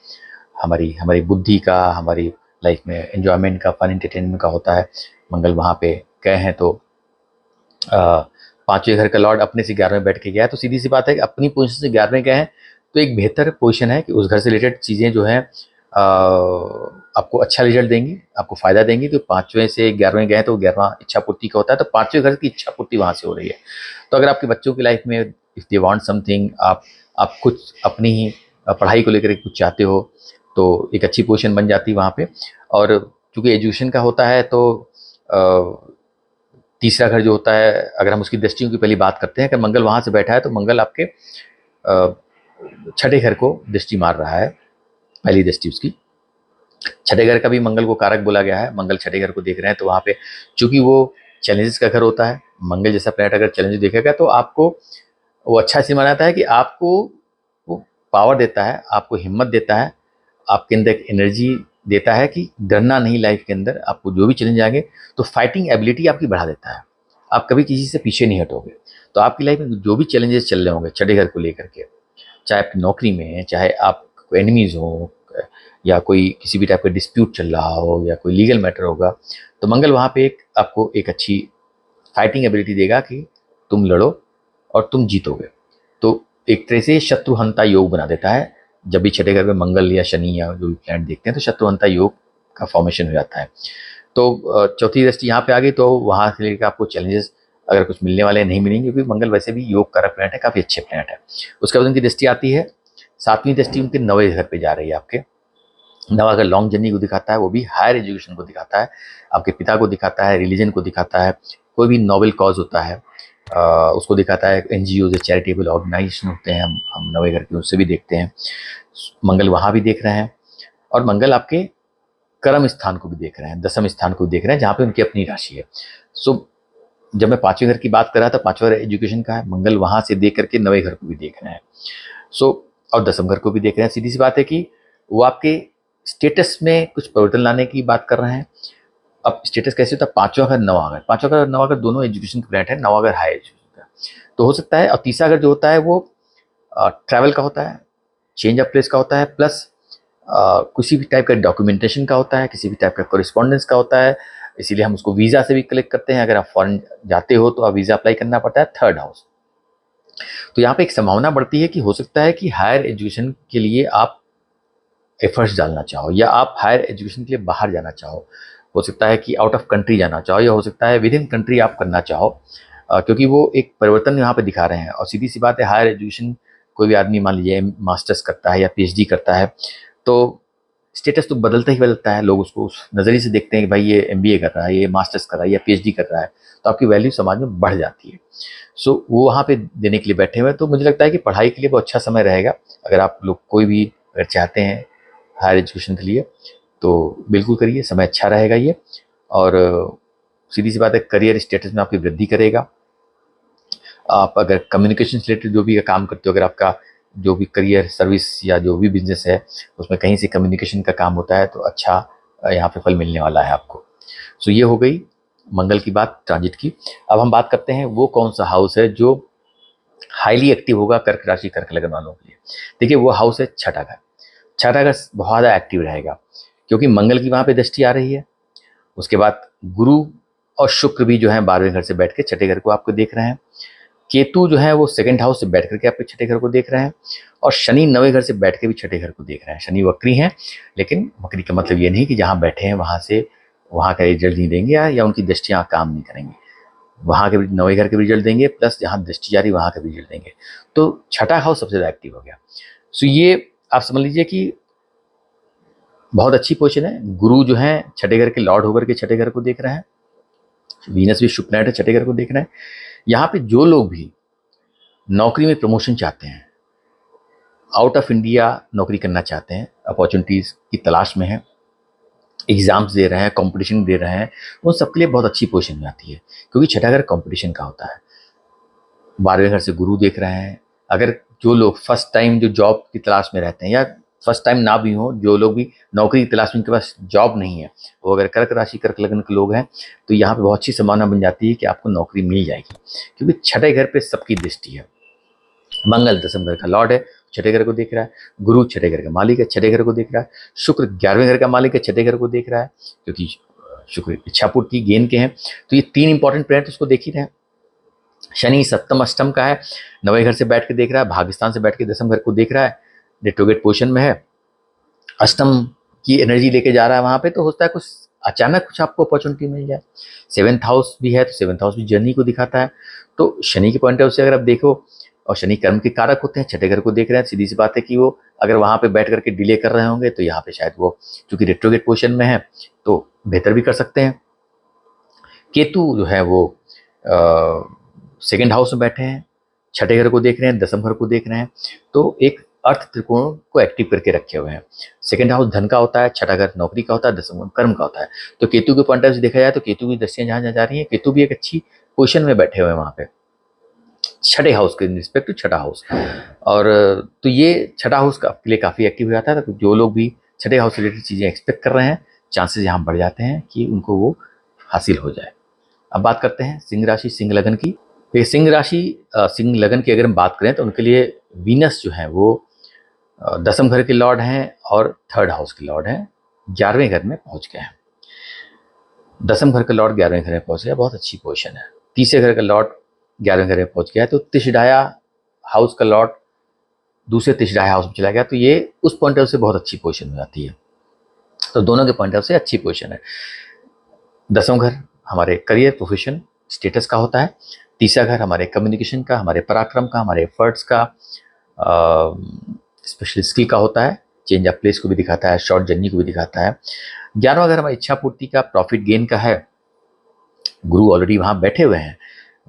हमारी हमारी बुद्धि का, हमारी लाइफ में एंजॉयमेंट का, फन एंटरटेनमेंट का होता है। मंगल वहाँ पे गए हैं तो 5वें घर का लॉर्ड अपने से 11वें बैठ के गया है, तो सीधी सी बात है कि अपनी पोजीशन से 11वें गए हैं तो एक बेहतर पोजीशन है कि उस घर से रिलेटेड चीज़ें जो हैं आपको अच्छा रिजल्ट देंगी, आपको फ़ायदा देंगी। तो 5वें से 11वें गए हैं तो 11वां इच्छा पूर्ति का होता है, तो 5वें घर की इच्छा पूर्ति वहाँ से हो रही है। तो अगर आपके बच्चों की लाइफ में इफ़ दे वांट समथिंग, आप कुछ अपनी ही पढ़ाई को लेकर कुछ चाहते हो, तो एक अच्छी पोजीशन बन जाती है वहाँ पे। और चूँकि एजुकेशन का होता है तो तीसरा घर जो होता है, अगर हम उसकी दृष्टियों की पहली बात करते हैं, अगर मंगल वहाँ से बैठा है तो मंगल आपके छठे घर को दृष्टि मार रहा है, पहली दृष्टि उसकी। छठे घर का भी मंगल को कारक बोला गया है, मंगल छठे घर को देख रहे हैं तो वहाँ पे चूंकि वो चैलेंजेस का घर होता है, मंगल जैसा प्लैनेट अगर चैलेंज देखेगा तो आपको वो अच्छा इसे मानाता है कि आपको वो पावर देता है, आपको हिम्मत देता है, आपके अंदर एक एनर्जी देता है कि डरना नहीं लाइफ के अंदर, आपको जो भी चैलेंज आएंगे तो फाइटिंग एबिलिटी आपकी बढ़ा देता है, आप कभी किसी से पीछे नहीं हटोगे। तो आपकी लाइफ में जो भी चैलेंजेस चल रहे होंगे छठे घर को लेकर के, चाहे आपकी नौकरी में, चाहे आप एनिमीज हो, या कोई किसी भी टाइप का डिस्प्यूट चल रहा हो, या कोई लीगल मैटर होगा, तो मंगल वहाँ पे आपको एक अच्छी फाइटिंग एबिलिटी देगा कि तुम लड़ो और तुम जीतोगे। तो एक तरह से शत्रुहंता योग बना देता है। जब भी छठे घर में मंगल या शनि या जो भी प्लैनेट देखते हैं तो शत्रुहंता योग का फॉर्मेशन हो जाता है। तो चौथी दृष्टि यहाँ पे आ गई तो वहाँ से लेकर आपको चैलेंजेस अगर कुछ मिलने वाले नहीं मिलेंगे, क्योंकि मंगल वैसे भी योग कारक प्लैनेट है, काफ़ी अच्छे प्लैनेट है। उसके बाद उनकी दृष्टि आती है, सातवीं दृष्टि उनके नवे घर पे जा रही है आपके। नवा घर लॉन्ग जर्नी को दिखाता है, वो भी हायर एजुकेशन को दिखाता है, आपके पिता को दिखाता है, रिलीजन को दिखाता है, कोई भी नोबल कॉज होता है उसको दिखाता है, एनजीओ जो चैरिटेबल ऑर्गेनाइजेशन होते हैं, हम नवे घर के उससे भी देखते हैं, मंगल वहाँ भी देख रहे हैं। और मंगल आपके कर्म स्थान को भी देख रहे हैं, दसम स्थान को भी देख रहे हैं, जहाँ पे उनकी अपनी राशि है। सो जब मैं पांचवें घर की बात कर रहा था, पांचवा घर एजुकेशन का है, मंगल वहाँ से देख करके नवे घर को भी देख रहे हैं। सो और दसम घर को भी देख रहे हैं। सीधी सी बात है कि वो आपके स्टेटस में कुछ परिवर्तन लाने की बात कर रहे हैं। अब स्टेटस कैसे होता है, पांचवा घर नवा घर, पांचवा घर नवा घर दोनों एजुकेशन प्लैनेट है, नवा घर हाई एजुकेशन का तो हो सकता है। और तीसरा घर जो होता है वो ट्रैवल का होता है, चेंज ऑफ प्लेस का होता है, प्लस किसी भी टाइप का डॉक्यूमेंटेशन का होता है, किसी भी टाइप का कोरिस्पॉन्डेंस का होता है। इसीलिए हम उसको वीज़ा से भी कलेक्ट करते हैं। अगर आप फॉरेन जाते हो तो आप वीज़ा अप्लाई करना पड़ता है, थर्ड हाउस। तो यहाँ पे एक संभावना बढ़ती है कि हो सकता है कि हायर एजुकेशन के लिए आप एफर्ट्स डालना चाहो, या आप हायर एजुकेशन के लिए बाहर जाना चाहो। हो सकता है कि आउट ऑफ कंट्री जाना चाहो, या हो सकता है विद इन कंट्री आप करना चाहो, क्योंकि वो एक परिवर्तन यहाँ पे दिखा रहे हैं। और सीधी सी बात है, हायर एजुकेशन कोई भी आदमी मान लीजिए मास्टर्स करता है या पीएचडी करता है तो स्टेटस तो बदलता ही बदलता है। लोग उसको उस नज़रिए से देखते हैं कि भाई ये एमबीए कर रहा है, ये मास्टर्स कर रहा है या पीएचडी कर रहा है, तो आपकी वैल्यू समाज में बढ़ जाती है। सो वो वहाँ पे देने के लिए बैठे हुए हैं। तो मुझे लगता है कि पढ़ाई के लिए बहुत अच्छा समय रहेगा। अगर आप लोग कोई भी अगर चाहते हैं हायर एजुकेशन के लिए तो बिल्कुल करिए, समय अच्छा रहेगा ये। और सीधी सी बात है, करियर स्टेटस में आपकी वृद्धि करेगा। आप अगर कम्युनिकेशन रिलेटेड जो भी काम करते हो, अगर आपका जो भी करियर सर्विस या जो भी बिजनेस है उसमें कहीं से कम्युनिकेशन का काम होता है तो अच्छा यहाँ पे फल मिलने वाला है आपको। सो ये हो गई मंगल की बात, ट्रांजिट की। अब हम बात करते हैं वो कौन सा हाउस है जो हाईली एक्टिव होगा कर्क राशि कर्क लग्न वालों के लिए। देखिए वो हाउस है छठा घर। छठा घर बहुत ज़्यादा एक्टिव रहेगा क्योंकि मंगल की वहाँ पे दृष्टि आ रही है। उसके बाद गुरु और शुक्र भी जो है 12वें घर से बैठ के छठे घर को आपको देख रहे हैं। केतु जो है वो सेकंड हाउस से बैठ करके आपके छठे घर को देख रहे हैं। और शनि 9वें घर से बैठ के भी छठे घर को देख रहे हैं। शनि वक्री हैं, लेकिन वक्री का मतलब ये नहीं कि जहाँ बैठे हैं वहाँ से वहाँ का रिजल्ट नहीं देंगे या उनकी दृष्टियाँ काम नहीं करेंगी। वहाँ के भी 9वें घर के भी रिजल्ट देंगे, प्लस जहाँ दृष्टि जारी वहाँ का भी रिजल्ट देंगे। तो छठा हाउस सबसे ज़्यादा एक्टिव हो गया। सो ये आप समझ लीजिए कि बहुत अच्छी पोजीशन है। गुरु जो है छठे घर के लॉर्ड होकर के छठे घर को देख रहे हैं। वीनस भी शुभ प्लैनेट है, छठे घर को देख रहे हैं। यहाँ पे जो लोग भी नौकरी में प्रमोशन चाहते हैं, आउट ऑफ इंडिया नौकरी करना चाहते हैं, अपॉर्चुनिटीज़ की तलाश में हैं, एग्ज़ाम्स दे रहे हैं, कंपटीशन दे रहे हैं, उन सबके लिए बहुत अच्छी पोजीशन में आती है क्योंकि छठा घर कंपटीशन का होता है। 12वें घर से गुरु देख रहे हैं। अगर जो लोग फर्स्ट टाइम जो जॉब की तलाश में रहते हैं, या फर्स्ट टाइम ना भी हो, जो लोग भी नौकरी की तलाश में उनके पास जॉब नहीं है, वो अगर कर्क राशि कर्क लग्न के लोग हैं तो यहाँ पे बहुत अच्छी संभावना बन जाती है कि आपको नौकरी मिल जाएगी क्योंकि छठे घर पे सबकी दृष्टि है। मंगल दसम घर का लॉर्ड है, छठे घर को देख रहा है। गुरु छठे घर का मालिक है, छठे घर को देख रहा है। शुक्र 11वें घर का मालिक है, छठे घर को देख रहा है क्योंकि शुक्र इच्छापूर्ति गेन के हैं। तो ये तीन इंपॉर्टेंट प्लैनेट उसको देख ही रहे हैं। शनि सप्तम अष्टम का है, 9वें घर से बैठ के देख रहा है, भाग्यस्थान से बैठ के दसम घर को देख रहा है, रेट्रोगेट पोजीशन में है, अष्टम की एनर्जी लेके जा रहा है वहाँ पे। तो होता है कुछ अचानक कुछ आपको अपॉर्चुनिटी मिल जाए। 7th हाउस भी है तो 7th हाउस भी जर्नी को दिखाता है। तो शनि के पॉइंट ऑफ व्यू से अगर आप देखो, और शनि कर्म के कारक होते हैं, छठे घर को देख रहे हैं, सीधी सी बात है कि वो अगर वहाँ पे बैठ करके डिले कर रहे होंगे तो यहाँ पे शायद वो चूंकि रेट्रोगेट पोजीशन में है तो बेहतर भी कर सकते हैं। केतु जो है वो सेकेंड हाउस में बैठे हैं, छठे घर को देख रहे हैं, दसम घर को देख रहे हैं, तो एक अर्थ त्रिकोण को एक्टिव करके रखे हुए हैं। सेकेंड हाउस धन का होता है, छठा घर नौकरी का होता है, दसम कर्म का होता है। तो केतु के पॉइंट ऑफ से देखा जाए तो केतु की दृष्टियां जहां जा रही है, केतु भी एक अच्छी पोजिशन में बैठे हुए हैं वहां पे, छठे हाउस के रिस्पेक्ट टू छठा हाउस। और तो ये छठा हाउस के लिए काफ़ी एक्टिव हो जाता है। तो जो लोग भी छठे हाउस से रिलेटेड चीज़ें एक्सपेक्ट कर रहे हैं, चांसेस यहाँ बढ़ जाते हैं कि उनको वो हासिल हो जाए। अब बात करते हैं सिंह राशि सिंह लगन की। तो सिंह राशि सिंह लगन की अगर हम बात करें तो उनके लिए वीनस जो है वो दसम घर के लॉर्ड हैं और थर्ड हाउस के लॉर्ड हैं, 11वें घर में पहुंच गए हैं। दसम घर का लॉर्ड 11वें घर में पहुंच गया, बहुत अच्छी पोजीशन है। तीसरे घर का लॉर्ड 11वें घर में पहुंच गया, तो तिशडाया हाउस का लॉर्ड दूसरे तिशडाया हाउस में चला गया, तो ये उस पॉइंट ऑफ से बहुत अच्छी पोजीशन हो जाती है। तो दोनों के पॉइंट ऑफ से अच्छी पोजीशन है। दसवां घर हमारे करियर प्रोफेशन स्टेटस का होता है, तीसरा घर हमारे कम्युनिकेशन का, हमारे पराक्रम का, हमारे एफर्ट्स का, स्पेशल स्किल का होता है, चेंज ऑफ प्लेस को भी दिखाता है, शॉर्ट जर्नी को भी दिखाता है। 11वां घर हमारी इच्छा पूर्ति का, प्रॉफिट गेन का है। गुरु ऑलरेडी वहाँ बैठे हुए हैं,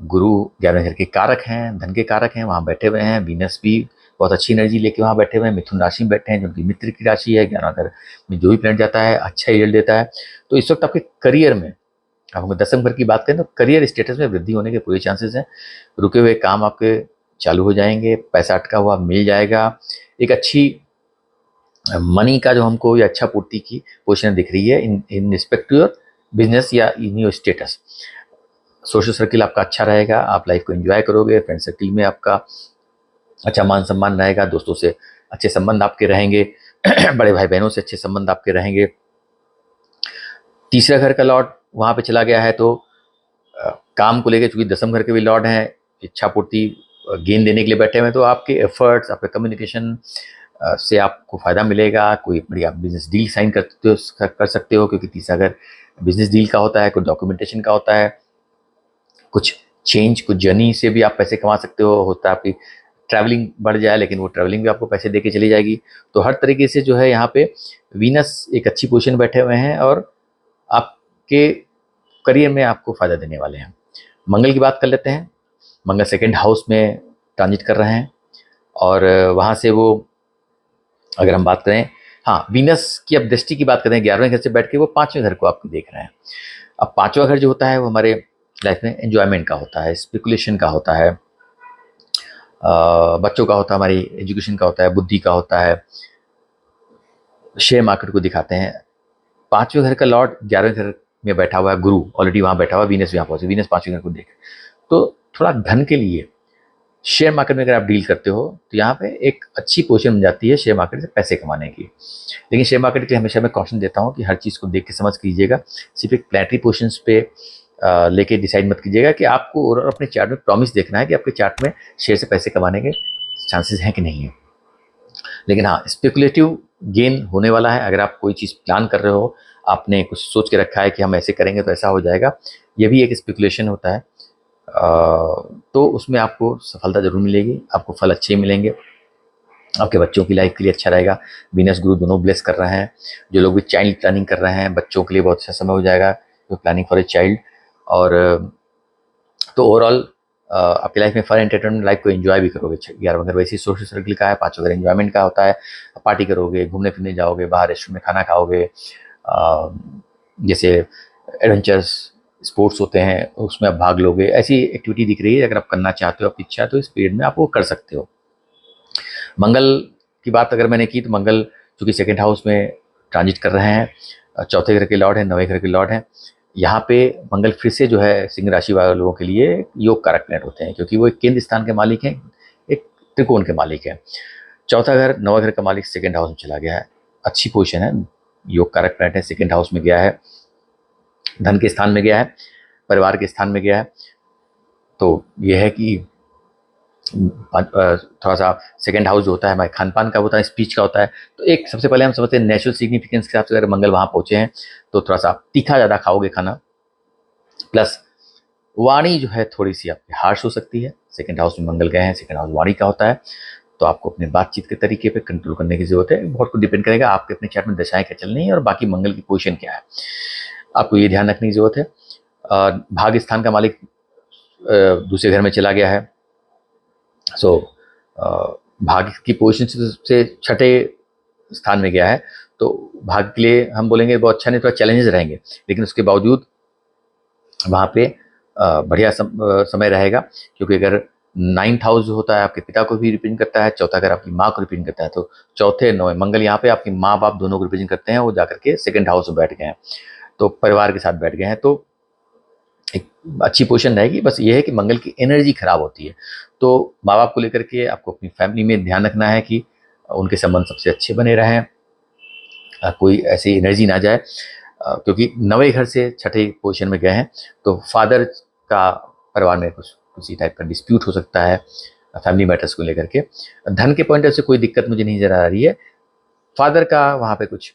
गुरु 11वें घर के कारक हैं, धन के कारक हैं, वहाँ बैठे हुए हैं। वीनस भी बहुत अच्छी एनर्जी लेके वहाँ बैठे हुए हैं, मिथुन राशि में बैठे हैं जो उनकी मित्र की राशि है। 11वां घर में जो भी प्लैनेट जाता है अच्छा रिजल्ट देता है। तो इस वक्त आपके करियर में, अब हम दसम घर की बात करें तो करियर स्टेटस में वृद्धि होने के पूरे चांसेस हैं। रुके हुए काम आपके चालू हो जाएंगे, पैसा अटका हुआ मिल जाएगा, एक अच्छी मनी का जो हमको या अच्छा पूर्ति की पोजीशन दिख रही है in respect to your business या in your status. Social circle आपका अच्छा रहेगा, आप लाइफ को एंजॉय करोगे, फ्रेंड सर्किल में आपका अच्छा मान सम्मान रहेगा, दोस्तों से अच्छे संबंध आपके रहेंगे, बड़े भाई बहनों से अच्छे संबंध आपके रहेंगे। तीसरा घर का लॉर्ड वहाँ पे चला गया है, तो काम को लेकर, चूंकि दसम घर के भी लॉर्ड हैं, इच्छा पूर्ति गेन देने के लिए बैठे हुए हैं, तो आपके एफर्ट्स, आपके कम्युनिकेशन से आपको फ़ायदा मिलेगा। कोई बढ़िया बिजनेस डील साइन कर सकते हो, क्योंकि तीसरा घर बिजनेस डील का होता है, कुछ डॉक्यूमेंटेशन का होता है, कुछ चेंज, कुछ जर्नी से भी आप पैसे कमा सकते हो। होता है आपकी ट्रैवलिंग बढ़ जाए, लेकिन वो ट्रैवलिंग भी आपको पैसे दे के चली जाएगी। तो हर तरीके से जो है यहाँ पे वीनस एक अच्छी पोजीशन बैठे हुए हैं और आपके करियर में आपको फ़ायदा देने वाले हैं। मंगल की बात कर लेते हैं। मंगल सेकंड हाउस में ट्रांजिट कर रहे हैं और वहाँ से वो, अगर हम बात करें, हाँ, वीनस की अब दृष्टि की बात करें 11वें घर से बैठ के वो 5वें घर को आपको देख रहे हैं। अब 5वां घर जो होता है वो हमारे लाइफ में एंजॉयमेंट का होता है, स्पेकुलेशन का होता है, बच्चों का होता है, हमारी एजुकेशन का होता है, बुद्धि का होता है, शेयर मार्केट को दिखाते हैं। 5वें घर का लॉर्ड 11वें घर में बैठा हुआ है, गुरु ऑलरेडी वहाँ बैठा हुआ है, वीनस यहाँ पहुँचे, वीनस 5वें घर को देख, तो थोड़ा धन के लिए शेयर मार्केट में अगर आप डील करते हो तो यहाँ पे एक अच्छी पोजीशन बन जाती है शेयर मार्केट से पैसे कमाने की। लेकिन शेयर मार्केट के लिए हमेशा मैं कॉशन देता हूँ कि हर चीज़ को देख के समझ कीजिएगा, सिर्फ एक प्लैनेटरी पोजीशंस पे लेके डिसाइड मत कीजिएगा कि आपको और अपने चार्ट में प्रॉमिस देखना है कि आपके चार्ट में शेयर से पैसे कमाने के चांसेस हैं कि नहीं है। लेकिन हाँ, स्पेकुलेटिव गेन होने वाला है। अगर आप कोई चीज़ प्लान कर रहे हो, आपने कुछ सोच के रखा है कि हम ऐसे करेंगे तो ऐसा हो जाएगा, ये भी एक स्पेकुलेशन होता है। तो उसमें आपको सफलता जरूर मिलेगी, आपको फल अच्छे मिलेंगे, आपके बच्चों की लाइफ के लिए अच्छा रहेगा। वीनस गुरु दोनों ब्लेस कर रहे हैं। जो लोग भी चाइल्ड प्लानिंग कर रहे हैं, बच्चों के लिए बहुत अच्छा समय हो जाएगा, जो प्लानिंग फॉर ए चाइल्ड। और तो ओवरऑल आपकी लाइफ में फन एंटरटेनमेंट लाइफ को एंजॉय भी करोगे। 11वां घर वैसे ही सोशल सर्किल का है, 5वां घर एंजॉयमेंट का होता है, पार्टी करोगे, घूमने फिरने जाओगे, बाहर रेस्टोरेंट में खाना खाओगे, जैसे एडवेंचर्स स्पोर्ट्स होते हैं उसमें आप भाग लोगे, ऐसी एक्टिविटी दिख रही है। अगर आप करना चाहते हो, आपकी इच्छा है, तो इस पीरियड में आप वो कर सकते हो। मंगल की बात अगर मैंने की तो मंगल चूँकि सेकेंड हाउस में ट्रांजिट कर रहे हैं, चौथे घर के लॉर्ड हैं, 9वें घर के लॉर्ड हैं। यहाँ पे मंगल फिर से जो है सिंह राशि वाले लोगों के लिए योग कारक प्लैनेट होते हैं, क्योंकि वो एक केंद्र स्थान के मालिक हैं, एक त्रिकोण के मालिक हैं। चौथा घर 9वां घर का मालिक सेकेंड हाउस में चला गया है, अच्छी पोजीशन है, योग कारक प्लैनेट है, सेकेंड हाउस में गया है, धन के स्थान में गया है, परिवार के स्थान में गया है। तो यह है कि थोड़ा सा सेकेंड हाउस जो होता है हमारे खान पान का होता है, स्पीच का होता है। तो एक सबसे पहले हम समझते हैं नेचुरल सिग्निफिकेंस के हिसाब से, अगर मंगल वहाँ पहुँचे हैं तो थोड़ा सा तीखा ज़्यादा खाओगे खाना, प्लस वाणी जो है थोड़ी सी आपकी हार्श हो सकती है। सेकेंड हाउस में मंगल गए हैं, सेकेंड हाउस वाणी का होता है, तो आपको अपने बातचीत के तरीके पे कंट्रोल करने की जरूरत है। बहुत कुछ डिपेंड करेगा आपके अपने चार्ट में दशाएं क्या चल रही है और बाकी मंगल की पोजीशन क्या है, आपको ये ध्यान रखने की जरूरत है। भाग्य स्थान का मालिक दूसरे घर में चला गया है। सो भाग्य की पोजीशन से छठे स्थान में गया है, तो भाग्य के लिए हम बोलेंगे बहुत अच्छा नहीं, थोड़ा चैलेंजेस रहेंगे, लेकिन उसके बावजूद वहाँ पे बढ़िया समय रहेगा, क्योंकि अगर 9th हाउस जो होता है आपके पिता को भी रिप्रेजेंट करता है, चौथा घर आपकी माँ को रिप्रेजेंट करता है, तो चौथे 9 मंगल यहाँ पे आपकी माँ बाप दोनों को रिप्रेजेंट करते हैं, वो जाकर के 2nd हाउस में बैठ गए हैं, तो परिवार के साथ बैठ गए हैं, तो एक अच्छी पोजीशन रहेगी। बस ये है कि मंगल की एनर्जी खराब होती है, तो माँ बाप को लेकर के आपको अपनी फैमिली में ध्यान रखना है कि उनके संबंध सबसे अच्छे बने रहें, कोई ऐसी एनर्जी ना जाए, क्योंकि 9वें घर से छठे पोजीशन में गए हैं, तो फादर का परिवार में कुछ किसी टाइप का डिस्प्यूट हो सकता है फैमिली मैटर्स को लेकर के। धन के पॉइंट से कोई दिक्कत मुझे नहीं नजर आ रही है, फादर का वहाँ पे कुछ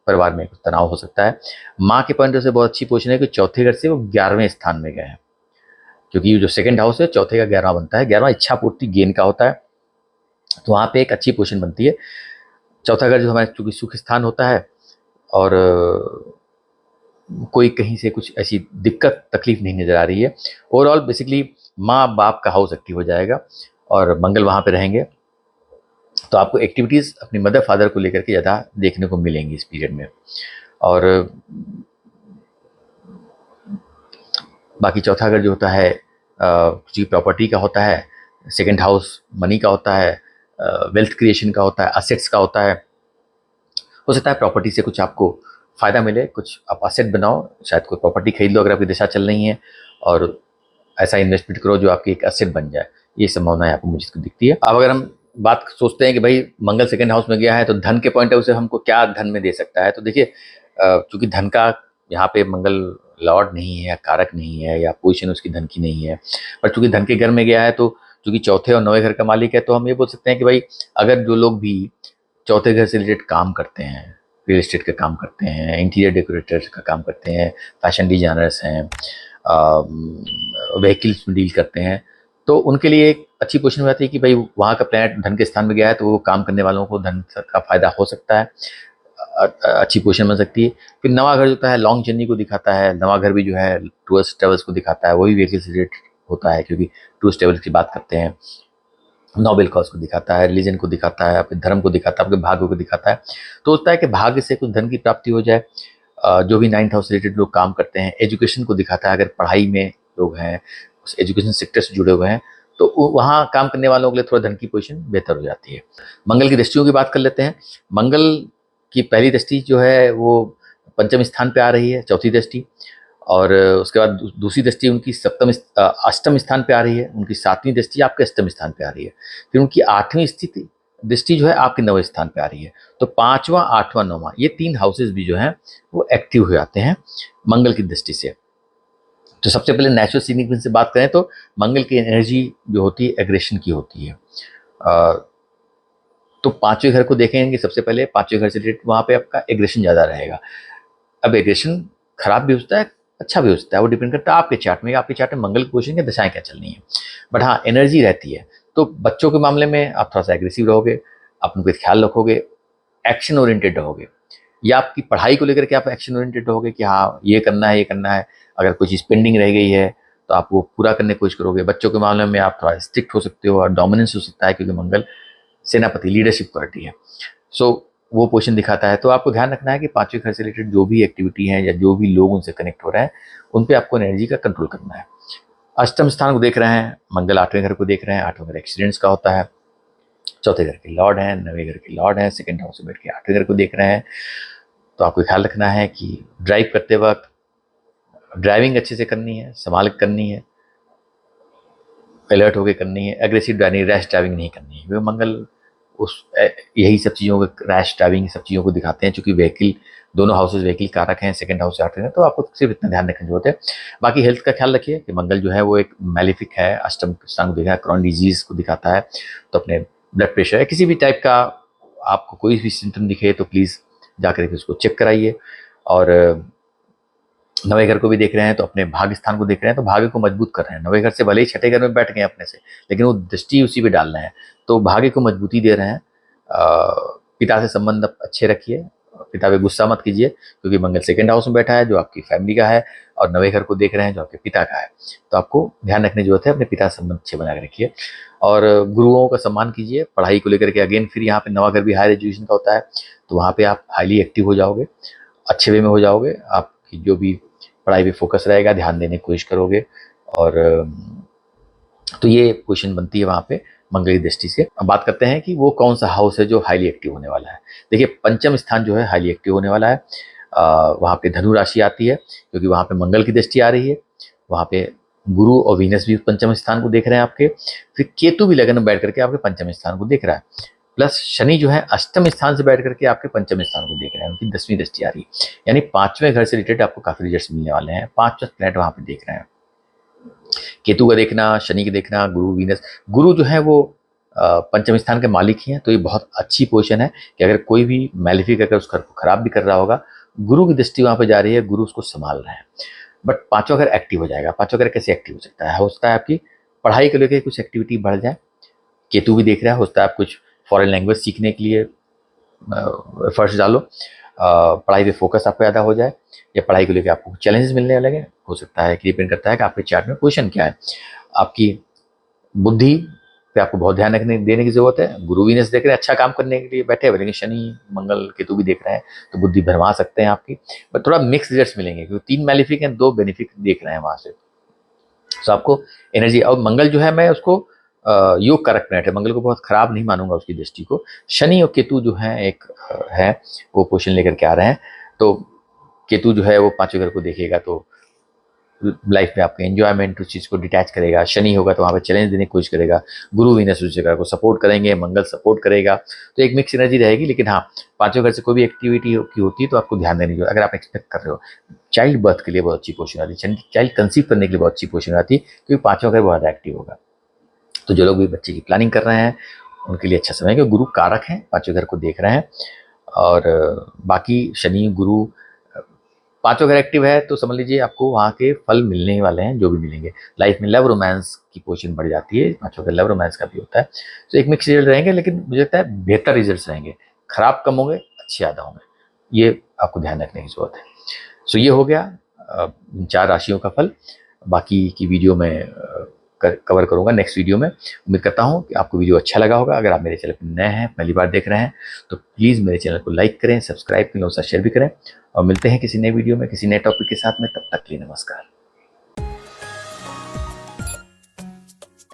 परिवार में कुछ तनाव हो सकता है। माँ के पॉइंट से बहुत अच्छी पोजीशन है कि चौथे घर से वो 11वें स्थान में गए हैं, क्योंकि जो 2nd हाउस है चौथे का 11वां बनता है, 11वां इच्छा पूर्ति गेन का होता है, तो वहाँ पे एक अच्छी पोजीशन बनती है। चौथा घर जो हमारे चूंकि सुख स्थान होता है, और कोई कहीं से कुछ ऐसी दिक्कत तकलीफ नहीं नज़र आ रही है। ओवरऑल बेसिकली माँ बाप का हाउस एक्टिव हो जाएगा और मंगल वहाँ पे रहेंगे, तो आपको एक्टिविटीज़ अपनी मदर फादर को लेकर के ज़्यादा देखने को मिलेंगी इस पीरियड में। और बाकी चौथा घर जो होता है किसी प्रॉपर्टी का होता है, 2nd हाउस मनी का होता है, वेल्थ क्रिएशन का होता है, असेट्स का होता है। हो सकता है प्रॉपर्टी से कुछ आपको फ़ायदा मिले, कुछ आप असेट बनाओ, शायद कोई प्रॉपर्टी खरीद लो अगर आपकी दिशा चल रही है, और ऐसा इन्वेस्टमेंट करो जो आपकी एक असेट बन जाए, ये संभावनाएं आपको मुझे दिखती है। अब अगर हम बात सोचते हैं कि भाई मंगल 2nd हाउस में गया है तो धन के पॉइंट ऑफ व्यू से हमको क्या धन में दे सकता है, तो देखिए चूँकि धन का यहाँ पे मंगल लॉर्ड नहीं है या कारक नहीं है या पोजीशन उसकी धन की नहीं है, पर चूँकि धन के घर में गया है, तो चूँकि चौथे और 9वें घर का मालिक है, तो हम ये बोल सकते हैं कि भाई अगर जो लोग भी चौथे घर से रिलेटेड काम करते हैं, रियल एस्टेट का काम करते हैं, इंटीरियर डेकोरेटर का काम करते हैं, फैशन डिजाइनर्स हैं, व्हीकल्स में डील करते हैं, तो उनके लिए एक अच्छी पोजीशन हो जाती है कि भाई वहाँ का प्लैनेट धन के स्थान में गया है, तो वो काम करने वालों को धन का फायदा हो सकता है, अच्छी पोजीशन बन सकती है। फिर 9वां घर जो होता है लॉन्ग जर्नी को दिखाता है, 9वां घर भी जो है टूर्स ट्रेवल्स को दिखाता है, वही व्हीकल से रिलेटेड होता है, क्योंकि टूर्स ट्रेवल्स की बात करते हैं। नोबेल कॉज को दिखाता है, रिलीजन को दिखाता है, आपके धर्म को दिखाता है, आपके भाग्य को दिखाता है, तो होता है कि भाग्य से कुछ धन की प्राप्ति हो जाए। जो भी 9th हाउस रिलेटेड लोग काम करते हैं, एजुकेशन को दिखाता है, अगर पढ़ाई में लोग हैं, उस एजुकेशन सेक्टर से जुड़े हुए हैं, तो वहाँ काम करने वालों के लिए थोड़ा धन की पोजीशन बेहतर हो जाती है। मंगल की दृष्टियों की बात कर लेते हैं। मंगल की पहली दृष्टि जो है वो 5वें स्थान पे आ रही है, चौथी दृष्टि, और उसके बाद दूसरी दृष्टि उनकी अष्टम स्थान पे आ रही है, उनकी 7वीं दृष्टि आपके अष्टम स्थान पे आ रही है, फिर उनकी 8वीं स्थिति दृष्टि जो है आपके 9वें स्थान पे आ रही है, तो 5वां 8वां 9वां ये 3 हाउसेज भी जो हैं वो एक्टिव हो जाते हैं मंगल की दृष्टि से। तो सबसे पहले नेचुरल सिग्निफिकेंस से बात करें तो मंगल की एनर्जी जो होती है एग्रेशन की होती है। तो 5वें घर को देखेंगे, सबसे पहले 5वें घर से रिलेटेड वहाँ पे आपका एग्रेशन ज़्यादा रहेगा। अब एग्रेशन खराब भी हो सकता है, अच्छा भी हो सकता है, वो डिपेंड करता है आपके चार्ट में, आपके चार्ट में मंगल की पोजीशन की दशाएं क्या चल रही हैं, बट हाँ एनर्जी रहती है। तो बच्चों के मामले में आप थोड़ा सा एग्रेसिव रहोगे, आप उनका ख्याल रखोगे, एक्शन ओरिएंटेड रहोगे, या आपकी पढ़ाई को लेकर के आप एक्शन ओरिएंटेड रहोगे कि हाँ ये करना है, ये करना है, अगर कोई चीज़ पेंडिंग रह गई है तो आप वो पूरा करने की कोशिश करोगे। बच्चों के मामले में आप थोड़ा स्ट्रिक्ट हो सकते हो और डोमिनेंस हो सकता है, क्योंकि मंगल सेनापति लीडरशिप क्वालिटी है, सो वो पोजीशन दिखाता है। तो आपको ध्यान रखना है कि 5वें घर से रिलेटेड जो भी एक्टिविटी है या जो भी लोग उनसे कनेक्ट हो रहे हैं उन पे आपको एनर्जी का कंट्रोल करना है। अष्टम स्थान को देख रहे हैं, मंगल 8वें घर को देख रहे हैं, 8वां घर एक्सीडेंट्स का होता है, चौथे घर के लॉर्ड हैं, 9वें घर के लॉर्ड हैं, 2nd हाउस में बैठ के 8वें घर को देख रहे हैं। तो आपको ख्याल रखना है कि ड्राइव करते वक्त ड्राइविंग अच्छे से करनी है, संभाल के करनी है, अलर्ट होकर करनी है, एग्रेसिव ड्राइविंग रैश ड्राइविंग नहीं करनी है। वे मंगल यही सब चीज़ों को, रैश ड्राइविंग सब चीज़ों को दिखाते हैं, चूंकि व्हीकल दोनों हाउसेज व्हीकल कारक हैं, 2nd हाउस से 8वें हैं, तो आपको सिर्फ इतना ध्यान रखने की जरूरत है। बाकी हेल्थ का ख्याल रखिए कि मंगल जो है वो एक मैलिफिक है, अष्टम स्थान को देखा है, क्रॉन डिजीज को दिखाता है, तो अपने ब्लड प्रेशर है किसी भी टाइप का आपको कोई भी सिम्टम दिखे तो प्लीज़ जाकर के उसको चेक कराइए। और 9वें घर को भी देख रहे हैं तो अपने भाग्य स्थान को देख रहे हैं, तो भाग्य को मजबूत कर रहे हैं। 9वें घर से भले ही 6ठे घर में बैठ गए अपने से, लेकिन वो दृष्टि उसी पे डाल रहे हैं, तो भाग्य को मजबूती दे रहे हैं। पिता से संबंध अच्छे रखिए, पिता पे गुस्सा मत कीजिए, क्योंकि मंगल सेकंड हाउस में बैठा है जो आपकी फैमिली का है, और नवे घर को देख रहे हैं जो आपके पिता का है। तो आपको ध्यान रखने की जरूरत है, अपने पिता से संबंध अच्छे बना के रखिए और गुरुओं का सम्मान कीजिए। पढ़ाई को लेकर के अगेन फिर यहाँ पे नवा घर भी हायर एजुकेशन का होता है, तो वहाँ पे आप हाईली एक्टिव हो जाओगे, अच्छे वे में हो जाओगे। आपकी जो भी पढ़ाई पे फोकस रहेगा, ध्यान देने की कोशिश करोगे, और तो ये पोजीशन बनती है वहाँ पे मंगल की दृष्टि से। अब बात करते हैं कि वो कौन सा हाउस है जो हाईली एक्टिव होने वाला है। देखिए पंचम स्थान जो है हाईली एक्टिव होने वाला है, वहाँ पे धनु राशि आती है, क्योंकि वहाँ पे मंगल की दृष्टि आ रही है। वहाँ पे गुरु और वीनस भी पंचम स्थान को देख रहे हैं आपके, फिर केतु भी लगन में बैठ करके आपके पंचम स्थान को देख रहा है, प्लस शनि जो है अष्टम स्थान से बैठ करके आपके पंचम स्थान को देख रहे हैं, उनकी 10वीं दृष्टि आ रही है। यानी 5वें घर से रिलेटेड आपको काफी रिजल्ट मिलने वाले हैं। 5 प्लैनेट वहां पे देख रहे हैं, केतु का देखना, शनि का देखना, गुरु वीनस। गुरु जो है वो पंचम स्थान के मालिक ही हैं, तो ये बहुत अच्छी पोजीशन है कि अगर कोई भी मैलिफिक अगर उस घर को खराब भी कर रहा होगा, गुरु की दृष्टि वहां पे जा रही है, गुरु उसको संभाल रहे हैं। बट पांचवा घर एक्टिव हो जाएगा। पांचवा घर कैसे एक्टिव हो सकता है? हो सकता है आपकी पढ़ाई को लेकर कुछ एक्टिविटी बढ़ जाए, केतु भी देख रहा है। हो सकता है आप कुछ फॉरेन लैंग्वेज सीखने के लिए एफर्ट्स डालो, पढ़ाई पे फोकस आपका ज़्यादा हो जाए, या पढ़ाई को लेकर आपको चैलेंजेस मिलने लगे। हो सकता है कि डिपेंड करता है कि आपके चार्ट में पोजीशन क्या है। आपकी बुद्धि पे आपको बहुत ध्यान रखने देने की जरूरत है। गुरु वीनस देख रहे हैं, अच्छा काम करने के लिए बैठे हुए, लेकिन शनि मंगल केतु भी देख रहे हैं, तो बुद्धि भरमा सकते हैं आपकी, बट थोड़ा मिक्स रिजल्ट्स मिलेंगे, क्योंकि 3 मैलिफिक हैं, 2 बेनिफिक देख रहे हैं वहां से। तो आपको एनर्जी, और मंगल जो है मैं उसको योग कारक प्लैनेट है, मंगल को बहुत खराब नहीं मानूंगा उसकी दृष्टि को। शनि और केतु जो है एक है वो पोजीशन लेकर के आ रहे हैं, तो केतु जो है वो 5वें घर को देखेगा, तो लाइफ में आपके एंजॉयमेंट उस चीज़ को डिटैच करेगा। शनि होगा तो वहाँ पे चैलेंज देने की कोशिश करेगा। गुरु वीनस उस जगह को सपोर्ट करेंगे, मंगल सपोर्ट करेगा, तो एक मिक्स एनर्जी रहेगी। लेकिन हाँ, 5वें घर से कोई भी एक्टिविटी की होती है तो आपको ध्यान देने की जरूरत। अगर आप एक्सपेक्ट कर रहे हो, चाइल्ड बर्थ के लिए बहुत अच्छी पोजीशन आती है, चाइल्ड कंसीव करने के लिए बहुत अच्छी पोजीशन आती है, क्योंकि 5वां घर बहुत एक्टिव होगा। तो जो लोग भी बच्चे की प्लानिंग कर रहे हैं उनके लिए अच्छा समय है, क्योंकि गुरु कारक हैं, 5वें घर को देख रहे हैं। और बाकी शनि गुरु 5वां घर एक्टिव है, तो समझ लीजिए आपको वहाँ के फल मिलने ही वाले हैं, जो भी मिलेंगे। लाइफ में लव रोमांस की पोजीशन बढ़ जाती है, 5वां घर लव रोमांस का भी होता है। तो एक मिक्स रिजल्ट रहेंगे, लेकिन मुझे लगता है बेहतर रिजल्ट रहेंगे। खराब कम होंगे, अच्छे ज़्यादा होंगे, ये आपको ध्यान रखने की जरूरत है। सो ये हो गया 4 राशियों का फल। बाकी की वीडियो में कवर करूंगा नेक्स्ट वीडियो में। उम्मीद करता हूं कि आपको वीडियो अच्छा लगा होगा। अगर आप मेरे चैनल पर नए हैं, पहली बार देख रहे हैं, तो प्लीज़ मेरे चैनल को लाइक करें, सब्सक्राइब करें और शेयर भी करें। और मिलते हैं किसी नए वीडियो में किसी नए टॉपिक के साथ में। तब तक के लिए नमस्कार।